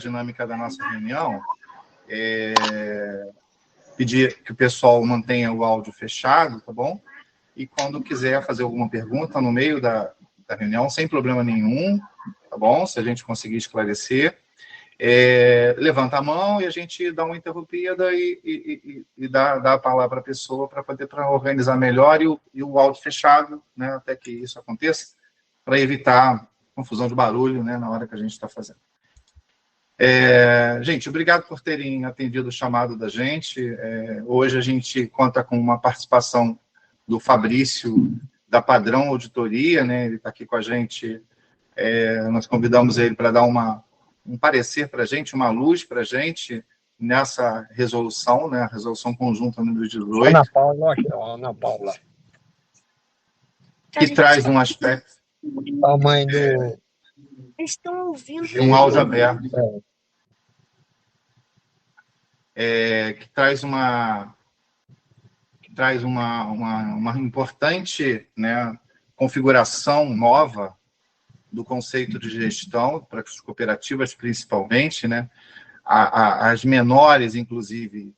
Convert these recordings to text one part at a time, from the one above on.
dinâmica da nossa reunião, pedir que o pessoal mantenha o áudio fechado, tá bom? E quando quiser fazer alguma pergunta no meio da reunião, sem problema nenhum, tá bom? Se a gente conseguir esclarecer, levanta a mão e a gente dá uma interrompida e dá a palavra à pessoa para poder organizar melhor e o áudio fechado, né, até que isso aconteça, para evitar confusão de barulho, né, na hora que a gente está fazendo. Gente, obrigado por terem atendido o chamado da gente. Hoje a gente conta com uma participação do Fabrício, da Padrão Auditoria, né, ele está aqui com a gente. Nós convidamos ele para dar um parecer para a gente, uma luz para a gente nessa resolução, né, a resolução conjunta número 18. Ana Paula. Que traz um aspecto... A mãe do... Estão ouvindo. De um áudio aberto. Que traz uma importante, né, configuração nova do conceito de gestão, para as cooperativas principalmente, né? As menores, inclusive,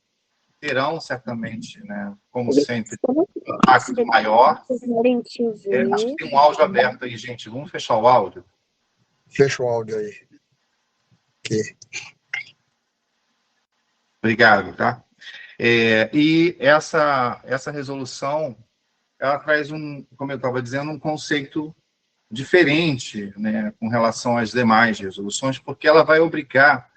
terão certamente, né, como sempre, um impacto maior. Acho que tem um áudio aberto aí, gente. Vamos fechar o áudio? Fecha o áudio aí. Okay. Obrigado, tá? E essa resolução, ela traz como eu estava dizendo, um conceito diferente, né, com relação às demais resoluções, porque ela vai obrigar,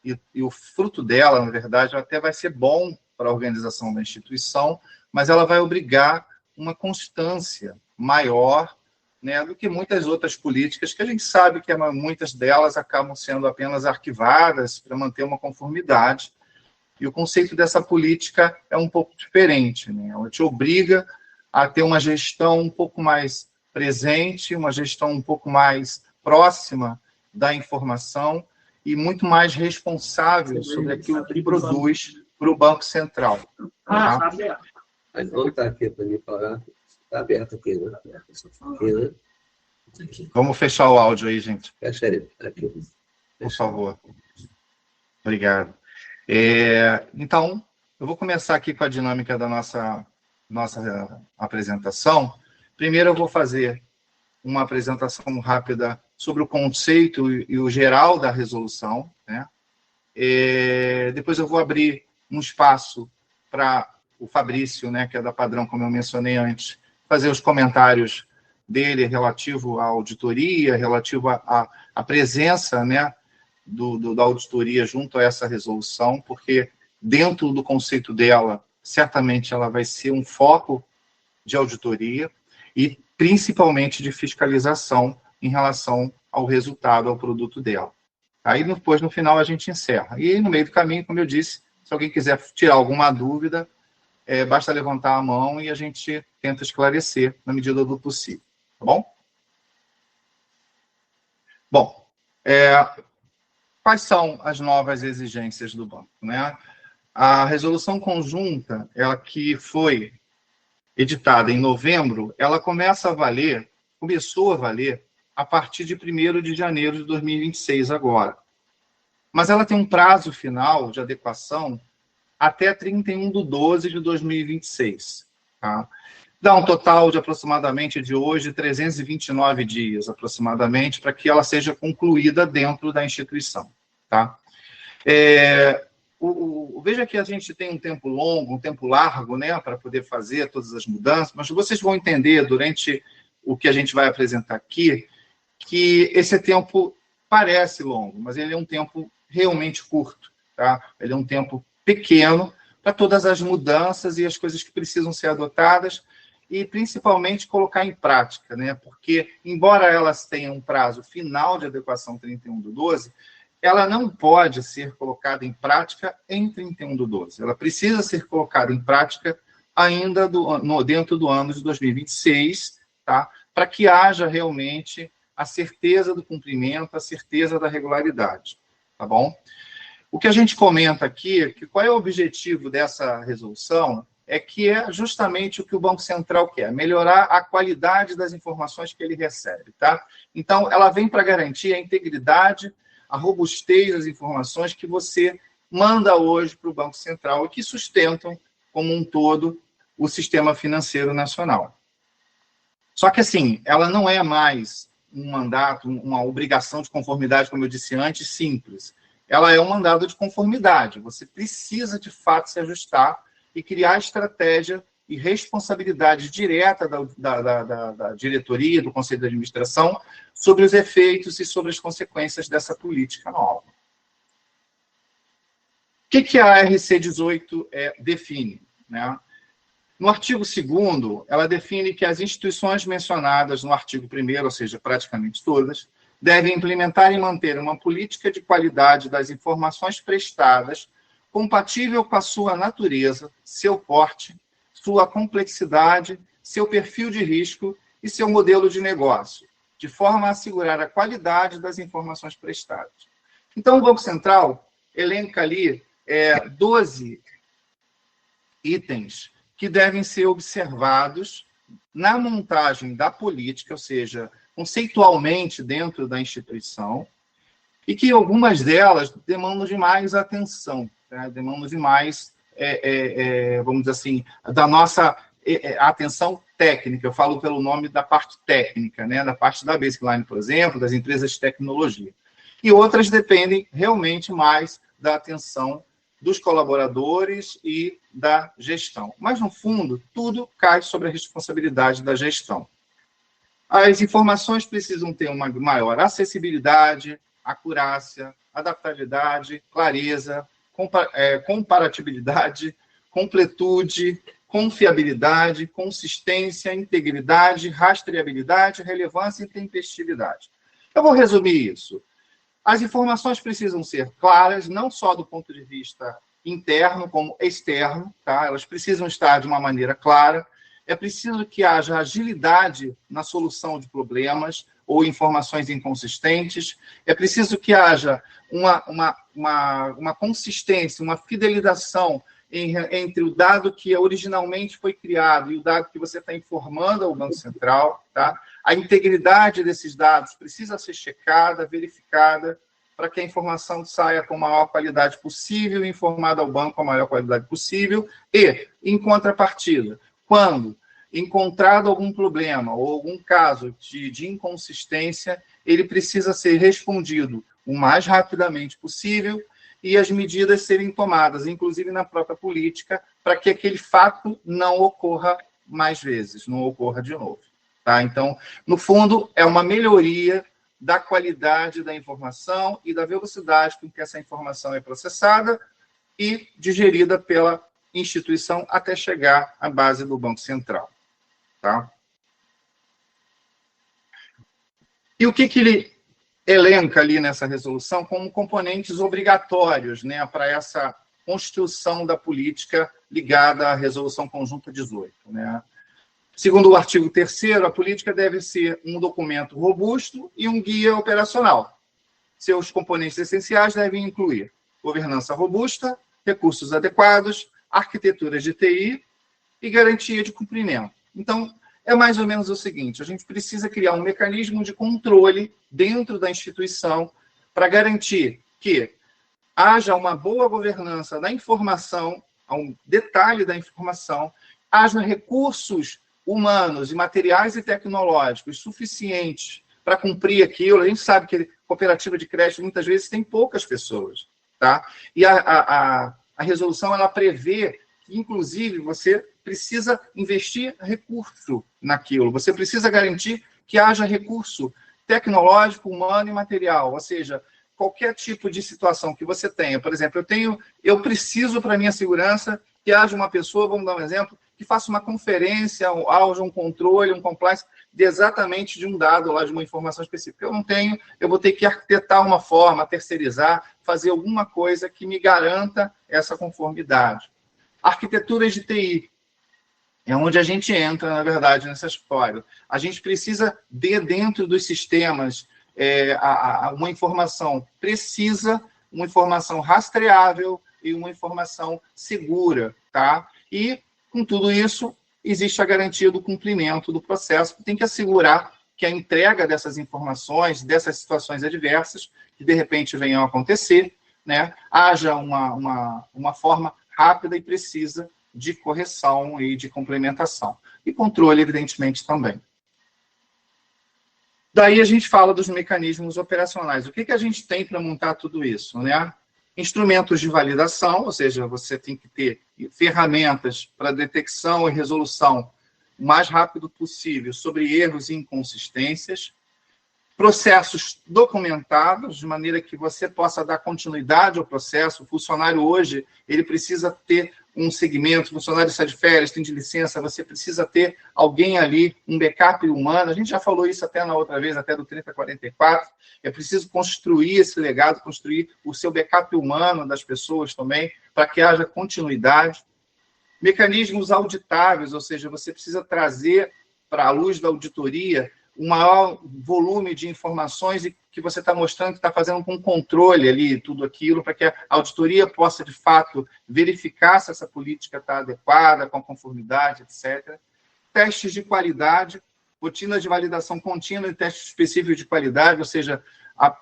e o fruto dela, na verdade, até vai ser bom para a organização da instituição, mas ela vai obrigar uma constância maior, né, do que muitas outras políticas, que a gente sabe que muitas delas acabam sendo apenas arquivadas para manter uma conformidade. E o conceito dessa política é um pouco diferente, né? Ela te obriga a ter uma gestão um pouco mais presente, uma gestão um pouco mais próxima da informação e muito mais responsável sobre aquilo que produz para o Banco Central. Tá? Mas onde está aqui para me falar? Está aberto aqui, né? Aqui, né? Vamos fechar o áudio aí, gente. Fecha ele. Aqui. Por favor. Obrigado. Então, eu vou começar aqui com a dinâmica da nossa apresentação. Primeiro, eu vou fazer uma apresentação rápida sobre o conceito e o geral da resolução, né? Depois eu vou abrir um espaço para o Fabrício, né, que é da Padrão, como eu mencionei antes, fazer os comentários dele relativo à auditoria, relativo à presença, né, da auditoria junto a essa resolução, porque dentro do conceito dela, certamente ela vai ser um foco de auditoria e principalmente de fiscalização em relação ao resultado, ao produto dela. Aí depois, no final, a gente encerra. E no meio do caminho, como eu disse, se alguém quiser tirar alguma dúvida, basta levantar a mão e a gente tenta esclarecer na medida do possível. Tá bom? Bom, quais são as novas exigências do banco, né? A resolução conjunta, ela que foi editada em novembro, ela começou a valer a partir de 1º de janeiro de 2026 agora. Mas ela tem um prazo final de adequação até 31/12 de 2026. Tá? Dá um total de aproximadamente de hoje 329 dias, aproximadamente, para que ela seja concluída dentro da instituição. Tá? Veja que a gente tem um tempo longo, um tempo largo, né, para poder fazer todas as mudanças, mas vocês vão entender durante o que a gente vai apresentar aqui, que esse tempo parece longo, mas ele é um tempo realmente curto. Tá? Ele é um tempo pequeno para todas as mudanças e as coisas que precisam ser adotadas e, principalmente, colocar em prática, né? Porque, embora elas tenham um prazo final de adequação 31/12, ela não pode ser colocada em prática em 31/12. Ela precisa ser colocada em prática ainda dentro do ano de 2026, tá? Para que haja realmente a certeza do cumprimento, a certeza da regularidade. Tá bom? O que a gente comenta aqui, que qual é o objetivo dessa resolução, que é justamente o que o Banco Central quer, melhorar a qualidade das informações que ele recebe. Tá? Então, ela vem para garantir a integridade, a robustez das informações que você manda hoje para o Banco Central e que sustentam, como um todo, o sistema financeiro nacional. Só que, assim, ela não é mais um mandato, uma obrigação de conformidade, como eu disse antes, simples. Ela é um mandado de conformidade. Você precisa, de fato, se ajustar e criar estratégia e responsabilidade direta da diretoria, do Conselho de Administração, sobre os efeitos e sobre as consequências dessa política nova. O que a RC 18 define, né? No artigo 2º, ela define que as instituições mencionadas no artigo 1º, ou seja, praticamente todas, devem implementar e manter uma política de qualidade das informações prestadas compatível com a sua natureza, seu porte, sua complexidade, seu perfil de risco e seu modelo de negócio, de forma a assegurar a qualidade das informações prestadas. Então, o Banco Central elenca ali 12 itens que devem ser observados na montagem da política, ou seja, conceitualmente dentro da instituição, e que algumas delas demandam de mais atenção, tá? Demandam de mais, vamos dizer assim, da nossa atenção técnica. Eu falo pelo nome da parte técnica, né? Da parte da Baseline, por exemplo, das empresas de tecnologia. E outras dependem realmente mais da atenção dos colaboradores e da gestão. Mas, no fundo, tudo cai sobre a responsabilidade da gestão. As informações precisam ter uma maior acessibilidade, acurácia, adaptabilidade, clareza, comparatibilidade, completude, confiabilidade, consistência, integridade, rastreabilidade, relevância e tempestividade. Eu vou resumir isso. As informações precisam ser claras, não só do ponto de vista interno, como externo, tá? Elas precisam estar de uma maneira clara. É preciso que haja agilidade na solução de problemas ou informações inconsistentes. É preciso que haja uma consistência, uma fidelização entre o dado que originalmente foi criado e o dado que você está informando ao Banco Central, tá? A integridade desses dados precisa ser checada, verificada, para que a informação saia com a maior qualidade possível, informada ao banco com a maior qualidade possível, e, em contrapartida, quando encontrado algum problema ou algum caso de inconsistência, ele precisa ser respondido o mais rapidamente possível e as medidas serem tomadas, inclusive na própria política, para que aquele fato não ocorra mais vezes, não ocorra de novo. Tá? Então, no fundo, é uma melhoria da qualidade da informação e da velocidade com que essa informação é processada e digerida pela instituição até chegar à base do Banco Central. Tá? E o que ele elenca ali nessa resolução como componentes obrigatórios, né, para essa construção da política ligada à Resolução Conjunta 18, né? Segundo o artigo 3º, a política deve ser um documento robusto e um guia operacional. Seus componentes essenciais devem incluir governança robusta, recursos adequados, arquiteturas de TI e garantia de cumprimento. Então, é mais ou menos o seguinte: a gente precisa criar um mecanismo de controle dentro da instituição para garantir que haja uma boa governança da informação, um detalhe da informação, haja recursos humanos e materiais e tecnológicos suficientes para cumprir aquilo. A gente sabe que cooperativa de crédito muitas vezes tem poucas pessoas, tá? E a resolução ela prevê que, inclusive, você precisa investir recurso naquilo. Você precisa garantir que haja recurso tecnológico, humano e material. Ou seja, qualquer tipo de situação que você tenha. Por exemplo, eu preciso para a minha segurança que haja uma pessoa, vamos dar um exemplo, que faça uma conferência, haja um controle, um compliance exatamente de um dado lá, de uma informação específica. Eu não tenho, eu vou ter que arquitetar uma forma, terceirizar, fazer alguma coisa que me garanta essa conformidade. Arquiteturas de TI. É onde a gente entra, na verdade, nessa história. A gente precisa, dentro dos sistemas, uma informação precisa, uma informação rastreável e uma informação segura, tá? E, com tudo isso, existe a garantia do cumprimento do processo, que tem que assegurar que a entrega dessas informações, dessas situações adversas, que de repente venham a acontecer, né, haja uma forma rápida e precisa de correção e de complementação. E controle, evidentemente, também. Daí a gente fala dos mecanismos operacionais. O que a gente tem para montar tudo isso, né? Instrumentos de validação, ou seja, você tem que ter ferramentas para detecção e resolução o mais rápido possível sobre erros e inconsistências, processos documentados, de maneira que você possa dar continuidade ao processo. O funcionário hoje, ele precisa ter um segmento, o funcionário sai de férias, tem de licença, você precisa ter alguém ali, um backup humano. A gente já falou isso até na outra vez, até do 3044. É preciso construir esse legado, construir o seu backup humano das pessoas também, para que haja continuidade. Mecanismos auditáveis, ou seja, você precisa trazer para a luz da auditoria o maior volume de informações e que você está mostrando que está fazendo com controle ali, tudo aquilo, para que a auditoria possa, de fato, verificar se essa política está adequada, com a conformidade, etc. Testes de qualidade, rotina de validação contínua e testes específicos de qualidade, ou seja,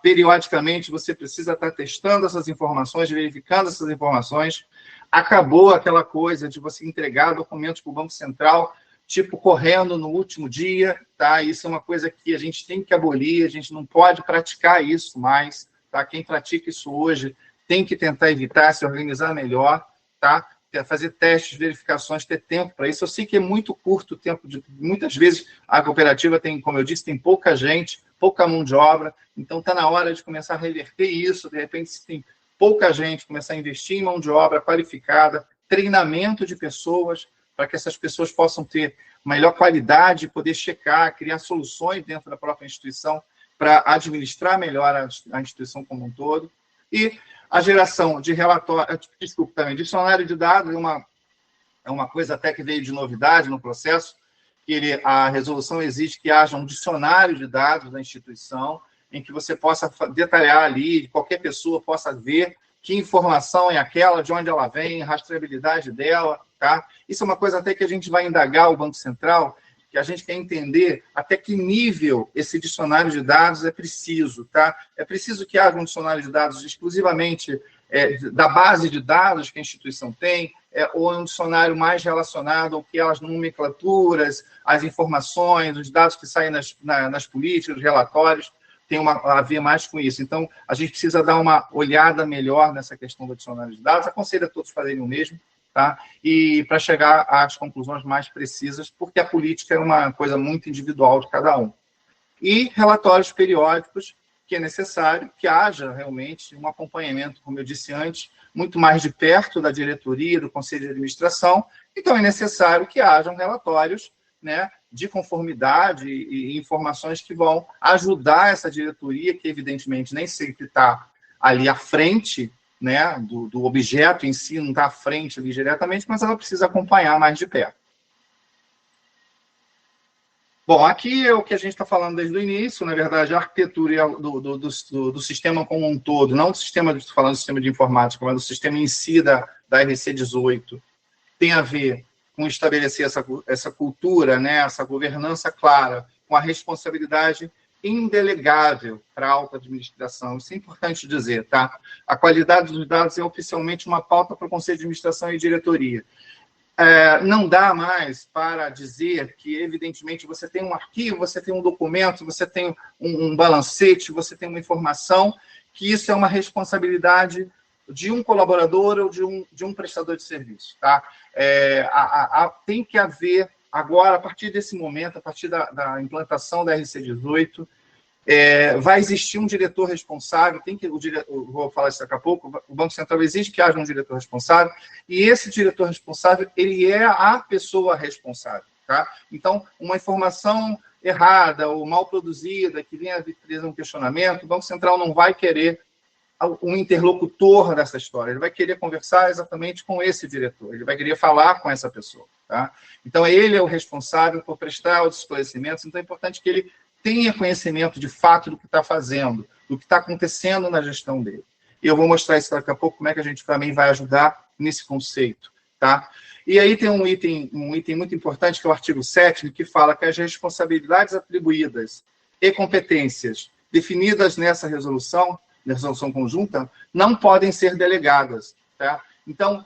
periodicamente você precisa estar testando essas informações, verificando essas informações. Acabou aquela coisa de você entregar documentos para o Banco Central, tipo, correndo no último dia, tá? Isso é uma coisa que a gente tem que abolir, a gente não pode praticar isso mais, tá? Quem pratica isso hoje tem que tentar evitar, se organizar melhor, tá? Fazer testes, verificações, ter tempo para isso. Eu sei que é muito curto o tempo, muitas vezes a cooperativa tem, como eu disse, tem pouca gente, pouca mão de obra, então está na hora de começar a reverter isso, de repente, se tem pouca gente, começar a investir em mão de obra qualificada, treinamento de pessoas, para que essas pessoas possam ter melhor qualidade, poder checar, criar soluções dentro da própria instituição para administrar melhor a instituição como um todo. E a geração de relatório, desculpa, também, dicionário de dados é uma coisa até que veio de novidade no processo, que a resolução exige que haja um dicionário de dados da instituição, em que você possa detalhar ali, qualquer pessoa possa ver que informação é aquela, de onde ela vem, rastreabilidade dela, tá? Isso é uma coisa até que a gente vai indagar o Banco Central, que a gente quer entender até que nível esse dicionário de dados é preciso, tá? É preciso que haja um dicionário de dados exclusivamente da base de dados que a instituição tem, ou um dicionário mais relacionado ao que as nomenclaturas, as informações, os dados que saem nas políticas, os relatórios, tem a ver mais com isso. Então, a gente precisa dar uma olhada melhor nessa questão do dicionário de dados. Aconselho a todos fazerem o mesmo, tá? E para chegar às conclusões mais precisas, porque a política é uma coisa muito individual de cada um. E relatórios periódicos, que é necessário que haja realmente um acompanhamento, como eu disse antes, muito mais de perto da diretoria, do conselho de administração. Então, é necessário que hajam relatórios, né, de conformidade e informações que vão ajudar essa diretoria, que evidentemente nem sempre está ali à frente, né, do objeto em si, não está à frente ali diretamente, mas ela precisa acompanhar mais de perto. Bom, aqui é o que a gente está falando desde o início, na verdade, a arquitetura do sistema como um todo, não do sistema, estou falando do sistema de informática, mas do sistema em si da RC18, tem a ver com estabelecer essa cultura, né, essa governança clara, com a responsabilidade indelegável para a alta administração. Isso é importante dizer, tá? A qualidade dos dados é oficialmente uma pauta para o Conselho de Administração e Diretoria. Não dá mais para dizer que, evidentemente, você tem um arquivo, você tem um documento, você tem um balancete, você tem uma informação, que isso é uma responsabilidade de um colaborador ou de um prestador de serviço, tá? Tem que haver, agora, a partir desse momento, a partir da implantação da RC18, vai existir um diretor responsável, vou falar isso daqui a pouco, o Banco Central exige que haja um diretor responsável, e esse diretor responsável, ele é a pessoa responsável, tá? Então, uma informação errada ou mal produzida, que venha a trazer um questionamento, o Banco Central não vai querer um interlocutor dessa história, ele vai querer conversar exatamente com esse diretor, ele vai querer falar com essa pessoa, tá? Então, ele é o responsável por prestar os esclarecimentos, então é importante que ele tenha conhecimento de fato do que está fazendo, do que está acontecendo na gestão dele. E eu vou mostrar isso daqui a pouco, como é que a gente também vai ajudar nesse conceito, tá? E aí tem um item muito importante, que é o artigo 7º, que fala que as responsabilidades atribuídas e competências definidas nessa resolução conjunta, não podem ser delegadas, tá? Então,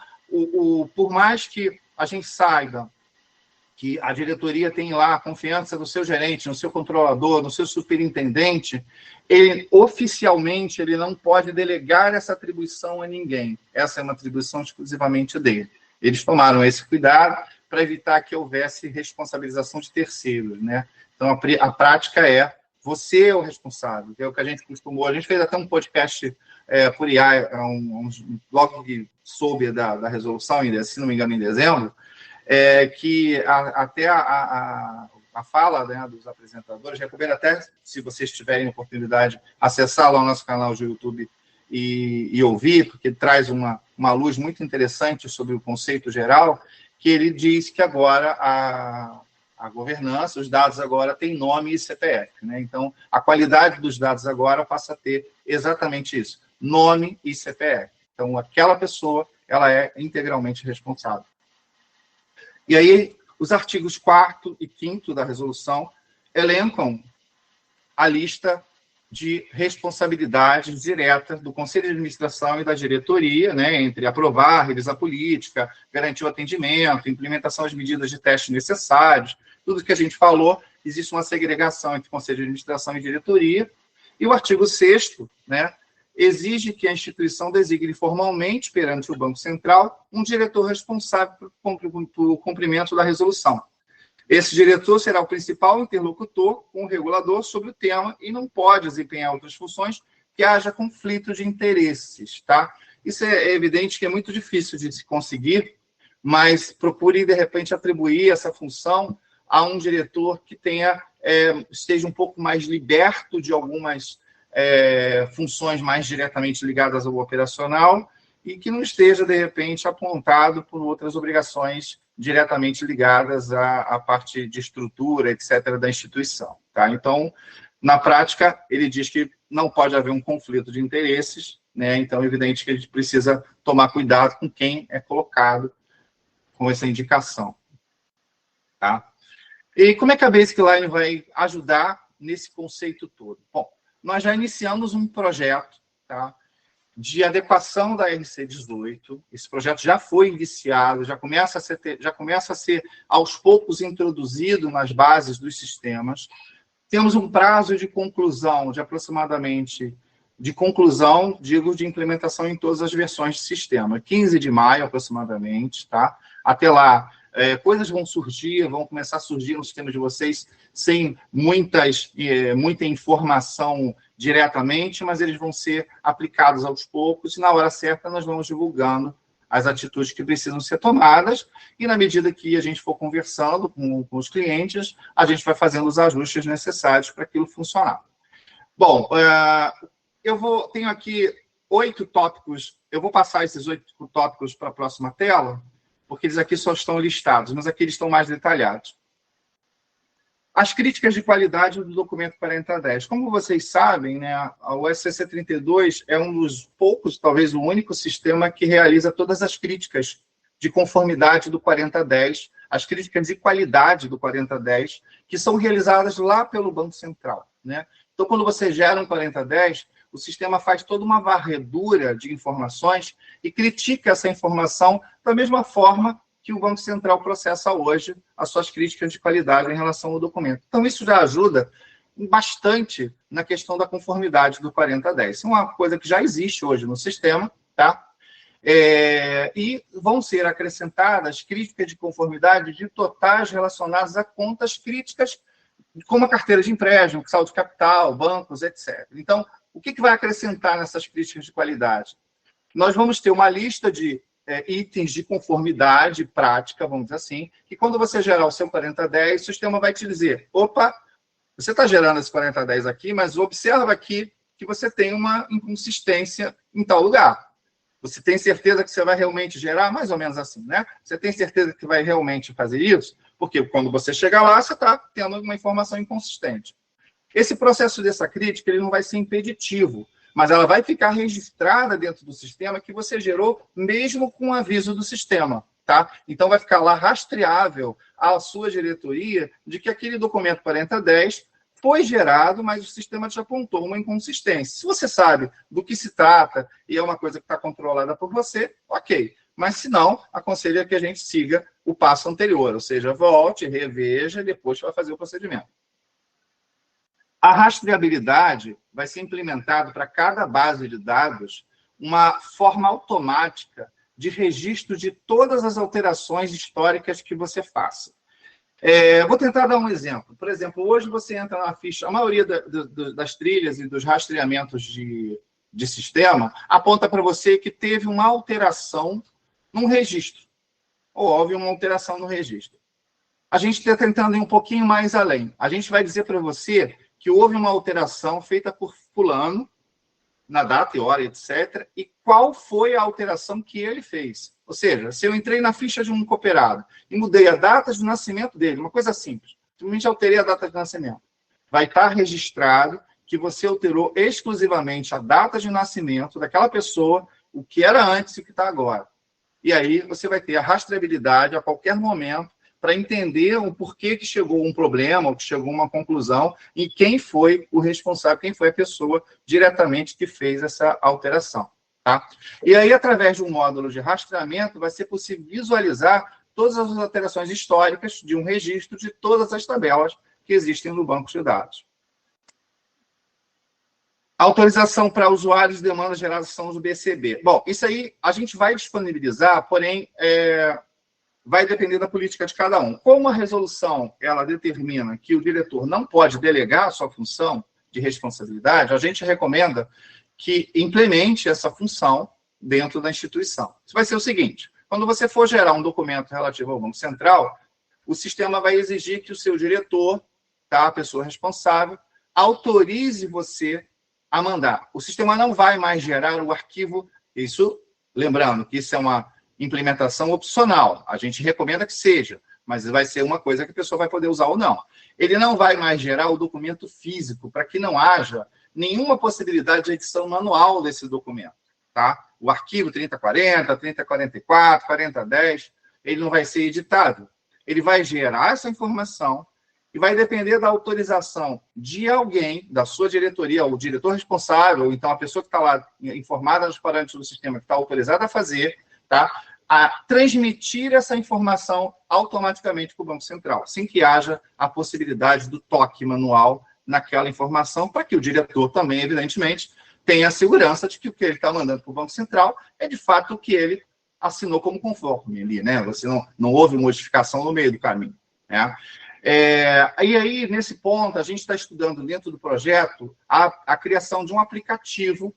por mais que a gente saiba que a diretoria tem lá a confiança no seu gerente, no seu controlador, no seu superintendente, oficialmente ele não pode delegar essa atribuição a ninguém. Essa é uma atribuição exclusivamente dele. Eles tomaram esse cuidado para evitar que houvesse responsabilização de terceiros, né? Então, a prática é você é o responsável, que é o que a gente costumou. A gente fez até um podcast por IA, logo que soube da resolução, se não me engano, em dezembro, que até a fala, né, dos apresentadores, recomendo até, se vocês tiverem oportunidade, acessar lá o nosso canal do YouTube e ouvir, porque ele traz uma luz muito interessante sobre o conceito geral, que ele diz que agora a governança, os dados agora têm nome e CPF, né? Então, a qualidade dos dados agora passa a ter exatamente isso, nome e CPF. Então, aquela pessoa, ela é integralmente responsável. E aí, os artigos 4º e 5º da resolução elencam a lista de responsabilidades diretas do Conselho de Administração e da diretoria, né, entre aprovar, revisar política, garantir o atendimento, implementação das medidas de teste necessários, tudo que a gente falou, existe uma segregação entre Conselho de Administração e diretoria. E o artigo 6º, né, exige que a instituição designe formalmente, perante o Banco Central, um diretor responsável pelo cumprimento da resolução. Esse diretor será o principal interlocutor com o regulador sobre o tema e não pode desempenhar outras funções que haja conflito de interesses, tá? Isso é evidente que é muito difícil de se conseguir, mas procure, de repente, atribuir essa função a um diretor que esteja um pouco mais liberto de algumas funções mais diretamente ligadas ao operacional e que não esteja, de repente, apontado por outras obrigações diretamente ligadas à parte de estrutura, etc., da instituição. Tá? Então, na prática, ele diz que não pode haver um conflito de interesses, né? Então, é evidente que a gente precisa tomar cuidado com quem é colocado com essa indicação. Tá? E como é que a Basic Line vai ajudar nesse conceito todo? Bom, nós já iniciamos um projeto, tá, de adequação da RC18. Esse projeto já foi iniciado, já começa a ser aos poucos introduzido nas bases dos sistemas. Temos um prazo de conclusão de aproximadamente, de implementação em todas as versões de sistema, 15 de maio aproximadamente, tá? Até lá, coisas vão começar a surgir no sistema de vocês sem muita informação diretamente, mas eles vão ser aplicados aos poucos e, na hora certa, nós vamos divulgando as atitudes que precisam ser tomadas e, na medida que a gente for conversando com os clientes, a gente vai fazendo os ajustes necessários para aquilo funcionar. Bom, tenho aqui 8 tópicos, eu vou passar esses 8 tópicos para a próxima tela, porque eles aqui só estão listados, mas aqui eles estão mais detalhados. As críticas de qualidade do documento 4010. Como vocês sabem, né, o SCC 32 é um dos poucos, talvez o único sistema que realiza todas as críticas de conformidade do 4010, as críticas de qualidade do 4010, que são realizadas lá pelo Banco Central, né? Então, quando você gera um 4010, o sistema faz toda uma varredura de informações e critica essa informação da mesma forma que o Banco Central processa hoje as suas críticas de qualidade em relação ao documento. Então, isso já ajuda bastante na questão da conformidade do 4010. Isso é uma coisa que já existe hoje no sistema, tá? E vão ser acrescentadas críticas de conformidade de totais relacionadas a contas críticas, como a carteira de empréstimo, saldo de capital, bancos, etc. Então, o que vai acrescentar nessas críticas de qualidade? Nós vamos ter uma lista de itens de conformidade prática, vamos dizer assim, que quando você gerar o seu 4010, o sistema vai te dizer, opa, você está gerando esse 4010 aqui, mas observa aqui que você tem uma inconsistência em tal lugar. Você tem certeza que você vai realmente gerar? Mais ou menos assim, né? Você tem certeza que vai realmente fazer isso? Porque quando você chegar lá, você está tendo uma informação inconsistente. Esse processo dessa crítica ele não vai ser impeditivo, mas ela vai ficar registrada dentro do sistema que você gerou, mesmo com o aviso do sistema. tá? Então, vai ficar lá rastreável à sua diretoria de que aquele documento 4010 foi gerado, mas o sistema te apontou uma inconsistência. Se você sabe do que se trata e é uma coisa que está controlada por você, ok. Mas, se não, aconselho que a gente siga o passo anterior, ou seja, volte, reveja e depois vai fazer o procedimento. A rastreabilidade vai ser implementada para cada base de dados uma forma automática de registro de todas as alterações históricas que você faça. Vou tentar dar um exemplo. Por exemplo, hoje você entra na ficha, a maioria das trilhas e dos rastreamentos de sistema aponta para você que teve uma alteração num registro, ou houve uma alteração no registro. A gente está tentando ir um pouquinho mais além. A gente vai dizer para você que houve uma alteração feita por fulano, na data e hora, etc., e qual foi a alteração que ele fez. Ou seja, se eu entrei na ficha de um cooperado e mudei a data de nascimento dele, uma coisa simples, simplesmente alterei a data de nascimento, vai estar registrado que você alterou exclusivamente a data de nascimento daquela pessoa, o que era antes e o que está agora. E aí você vai ter a rastreabilidade a qualquer momento para entender o porquê que chegou um problema, ou que chegou uma conclusão, e quem foi o responsável, quem foi a pessoa diretamente que fez essa alteração. Tá? E aí, através de um módulo de rastreamento, vai ser possível visualizar todas as alterações históricas de um registro de todas as tabelas que existem no banco de dados. Autorização para usuários de demanda geração do BCB. Bom, isso aí a gente vai disponibilizar, porém, vai depender da política de cada um. Como a resolução ela determina que o diretor não pode delegar a sua função de responsabilidade, a gente recomenda que implemente essa função dentro da instituição. Isso vai ser o seguinte: quando você for gerar um documento relativo ao Banco Central, o sistema vai exigir que o seu diretor, tá, a pessoa responsável, autorize você a mandar. O sistema não vai mais gerar o arquivo, isso, lembrando que isso é uma implementação opcional, a gente recomenda que seja, mas vai ser uma coisa que a pessoa vai poder usar ou não. Ele não vai mais gerar o documento físico, para que não haja nenhuma possibilidade de edição manual desse documento. Tá? O arquivo 3040, 3044, 4010, ele não vai ser editado. Ele vai gerar essa informação e vai depender da autorização de alguém, da sua diretoria, ou o diretor responsável, ou então a pessoa que está lá informada nos parâmetros do sistema, que está autorizada a fazer, tá? A transmitir essa informação automaticamente para o Banco Central, sem que haja a possibilidade do toque manual naquela informação, para que o diretor também, evidentemente, tenha a segurança de que o que ele está mandando para o Banco Central é, de fato, o que ele assinou como conforme ali, né? Você não houve modificação no meio do caminho, né? E aí, nesse ponto, a gente está estudando dentro do projeto a criação de um aplicativo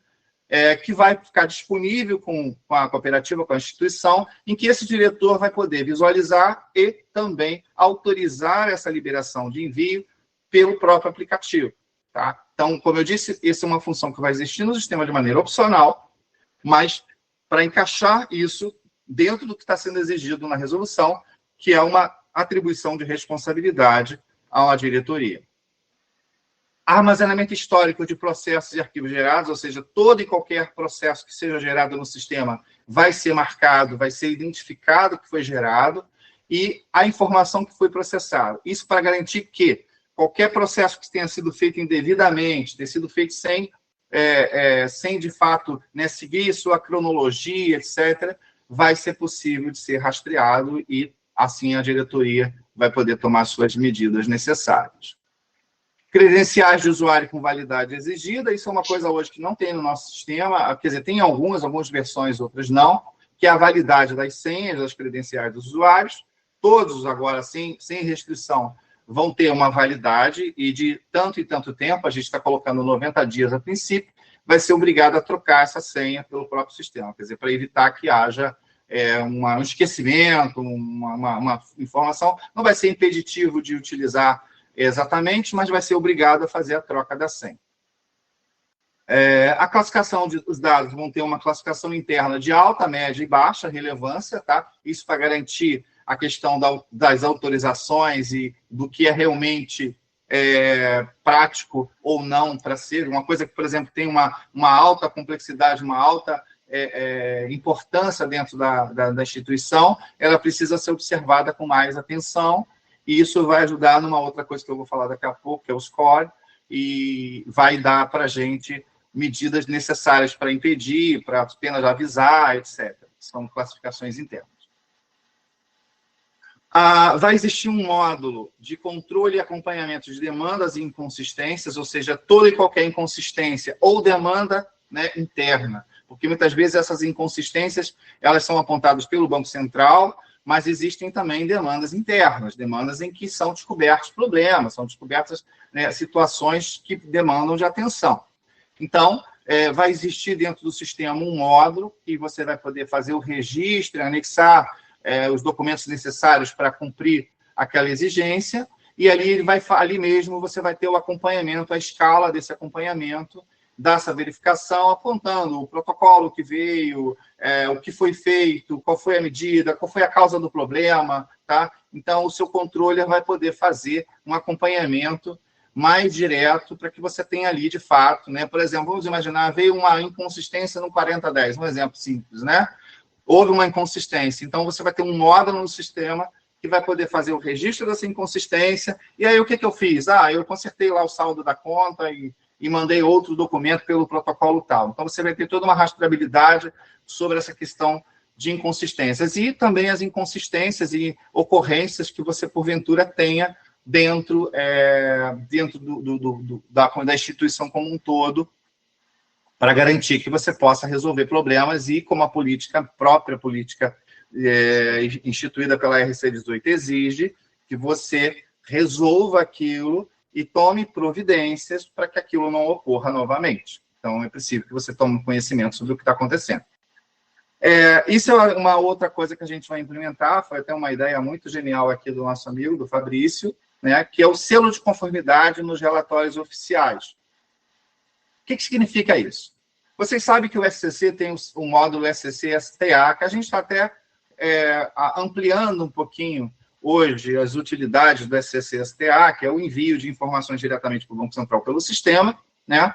que vai ficar disponível com a cooperativa, com a instituição, em que esse diretor vai poder visualizar e também autorizar essa liberação de envio pelo próprio aplicativo. Tá? Então, como eu disse, essa é uma função que vai existir no sistema de maneira opcional, mas para encaixar isso dentro do que está sendo exigido na resolução, que é uma atribuição de responsabilidade a uma diretoria. Armazenamento histórico de processos e arquivos gerados, ou seja, todo e qualquer processo que seja gerado no sistema vai ser marcado, vai ser identificado que foi gerado, e a informação que foi processada. Isso para garantir que qualquer processo que tenha sido feito indevidamente, tenha sido feito sem de fato, né, seguir sua cronologia, etc., vai ser possível de ser rastreado e, assim, a diretoria vai poder tomar suas medidas necessárias. Credenciais de usuário com validade exigida, isso é uma coisa hoje que não tem no nosso sistema, quer dizer, tem algumas versões, outras não, que é a validade das senhas, das credenciais dos usuários. Todos agora, sem restrição, vão ter uma validade e de tanto e tanto tempo, a gente está colocando 90 dias a princípio, vai ser obrigado a trocar essa senha pelo próprio sistema, quer dizer, para evitar que haja um esquecimento, uma informação, não vai ser impeditivo de utilizar exatamente, mas vai ser obrigado a fazer a troca da senha. A classificação dos dados vão ter uma classificação interna de alta, média e baixa relevância, tá? Isso para garantir a questão das autorizações e do que é realmente prático ou não para ser. Uma coisa que, por exemplo, tem uma alta complexidade, uma alta importância dentro da instituição, ela precisa ser observada com mais atenção, e isso vai ajudar numa outra coisa que eu vou falar daqui a pouco, que é o SCORE, e vai dar para a gente medidas necessárias para impedir, para apenas avisar, etc. São classificações internas. Vai existir um módulo de controle e acompanhamento de demandas e inconsistências, ou seja, toda e qualquer inconsistência ou demanda, né, interna, porque muitas vezes essas inconsistências elas são apontadas pelo Banco Central, mas existem também demandas internas, demandas em que são descobertos problemas, são descobertas, né, situações que demandam de atenção. Então, vai existir dentro do sistema um módulo que você vai poder fazer o registro, anexar os documentos necessários para cumprir aquela exigência, e ali mesmo você vai ter o acompanhamento, a escala desse acompanhamento, dessa verificação, apontando o protocolo que veio, o que foi feito, qual foi a medida, qual foi a causa do problema, tá? Então, o seu controller vai poder fazer um acompanhamento mais direto para que você tenha ali, de fato, né? Por exemplo, vamos imaginar, veio uma inconsistência no 4010, um exemplo simples, né? Houve uma inconsistência, então você vai ter um módulo no sistema que vai poder fazer o registro dessa inconsistência, e aí o que eu fiz? Eu consertei lá o saldo da conta e mandei outro documento pelo protocolo tal. Então, você vai ter toda uma rastreabilidade sobre essa questão de inconsistências, e também as inconsistências e ocorrências que você, porventura, tenha dentro da instituição como um todo, para garantir que você possa resolver problemas e, como a própria política instituída pela RC 18 exige, que você resolva aquilo e tome providências para que aquilo não ocorra novamente. Então, é preciso que você tome conhecimento sobre o que está acontecendo. Isso é uma outra coisa que a gente vai implementar, foi até uma ideia muito genial aqui do nosso amigo, do Fabrício, né, que é o selo de conformidade nos relatórios oficiais. O que significa isso? Vocês sabem que o SCC tem o módulo SCC-STA, que a gente está até ampliando um pouquinho hoje as utilidades do SCC-STA, que é o envio de informações diretamente para o Banco Central pelo sistema, né?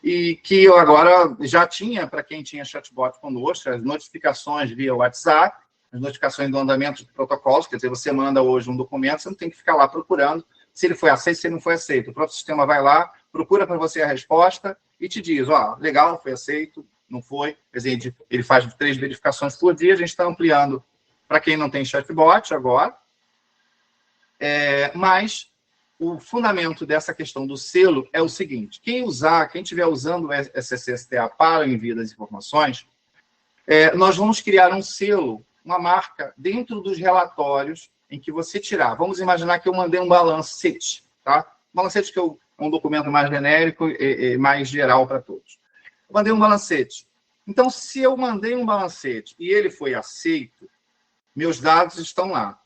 E que eu agora já tinha, para quem tinha chatbot conosco, as notificações via WhatsApp, as notificações do andamento de protocolos, quer dizer, você manda hoje um documento, você não tem que ficar lá procurando se ele foi aceito, se ele não foi aceito. O próprio sistema vai lá, procura para você a resposta e te diz, legal, foi aceito, não foi. Quer dizer, ele faz 3 verificações por dia, a gente está ampliando para quem não tem chatbot agora. Mas o fundamento dessa questão do selo é o seguinte, quem estiver usando o SCC-STA para o envio das informações, nós vamos criar um selo, uma marca, dentro dos relatórios em que você tirar. Vamos imaginar que eu mandei um balancete, tá? Balancete que é um documento mais genérico e mais geral para todos. Eu mandei um balancete. Então, se eu mandei um balancete e ele foi aceito, meus dados estão lá.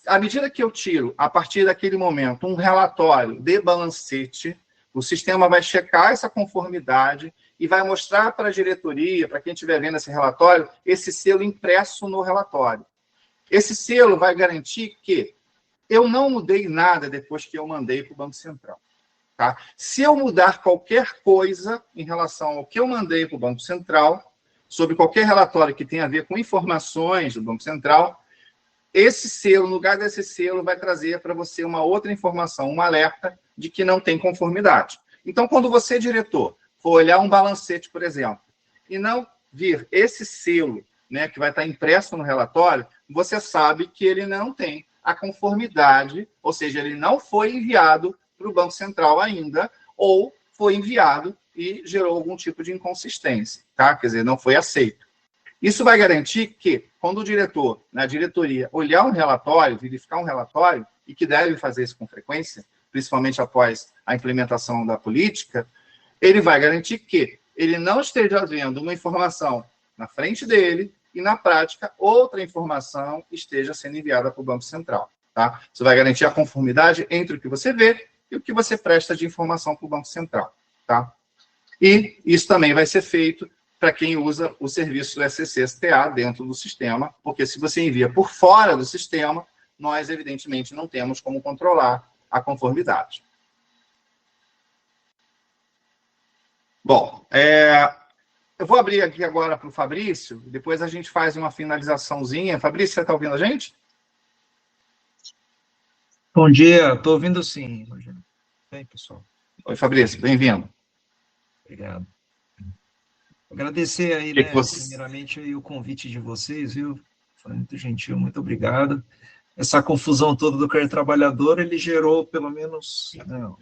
À medida que eu tiro, a partir daquele momento, um relatório de balancete, o sistema vai checar essa conformidade e vai mostrar para a diretoria, para quem estiver vendo esse relatório, esse selo impresso no relatório. Esse selo vai garantir que eu não mudei nada depois que eu mandei para o Banco Central. Tá? Se eu mudar qualquer coisa em relação ao que eu mandei para o Banco Central, sobre qualquer relatório que tenha a ver com informações do Banco Central, esse selo, no lugar desse selo, vai trazer para você uma outra informação, um alerta de que não tem conformidade. Então, quando você, diretor, for olhar um balancete, por exemplo, e não vir esse selo, né, que vai estar impresso no relatório, você sabe que ele não tem a conformidade, ou seja, ele não foi enviado para o Banco Central ainda, ou foi enviado e gerou algum tipo de inconsistência, tá? Quer dizer, não foi aceito. Isso vai garantir que, quando o diretor, na diretoria, olhar um relatório, verificar um relatório, e que deve fazer isso com frequência, principalmente após a implementação da política, ele vai garantir que ele não esteja vendo uma informação na frente dele e, na prática, outra informação esteja sendo enviada para o Banco Central. Tá? Isso vai garantir a conformidade entre o que você vê e o que você presta de informação para o Banco Central. Tá? E isso também vai ser feito para quem usa o serviço do SCC-STA dentro do sistema, porque se você envia por fora do sistema, nós, evidentemente, não temos como controlar a conformidade. Bom, Eu vou abrir aqui agora para o Fabrício, depois a gente faz uma finalizaçãozinha. Fabrício, você está ouvindo a gente? Bom dia, estou ouvindo sim, Rogério. Bem, pessoal. Oi, Fabrício, bem-vindo. Obrigado. Agradecer aí, primeiramente, aí, o convite de vocês, viu? Foi muito gentil, muito obrigado. Essa confusão toda do carreira trabalhador, ele gerou, pelo menos,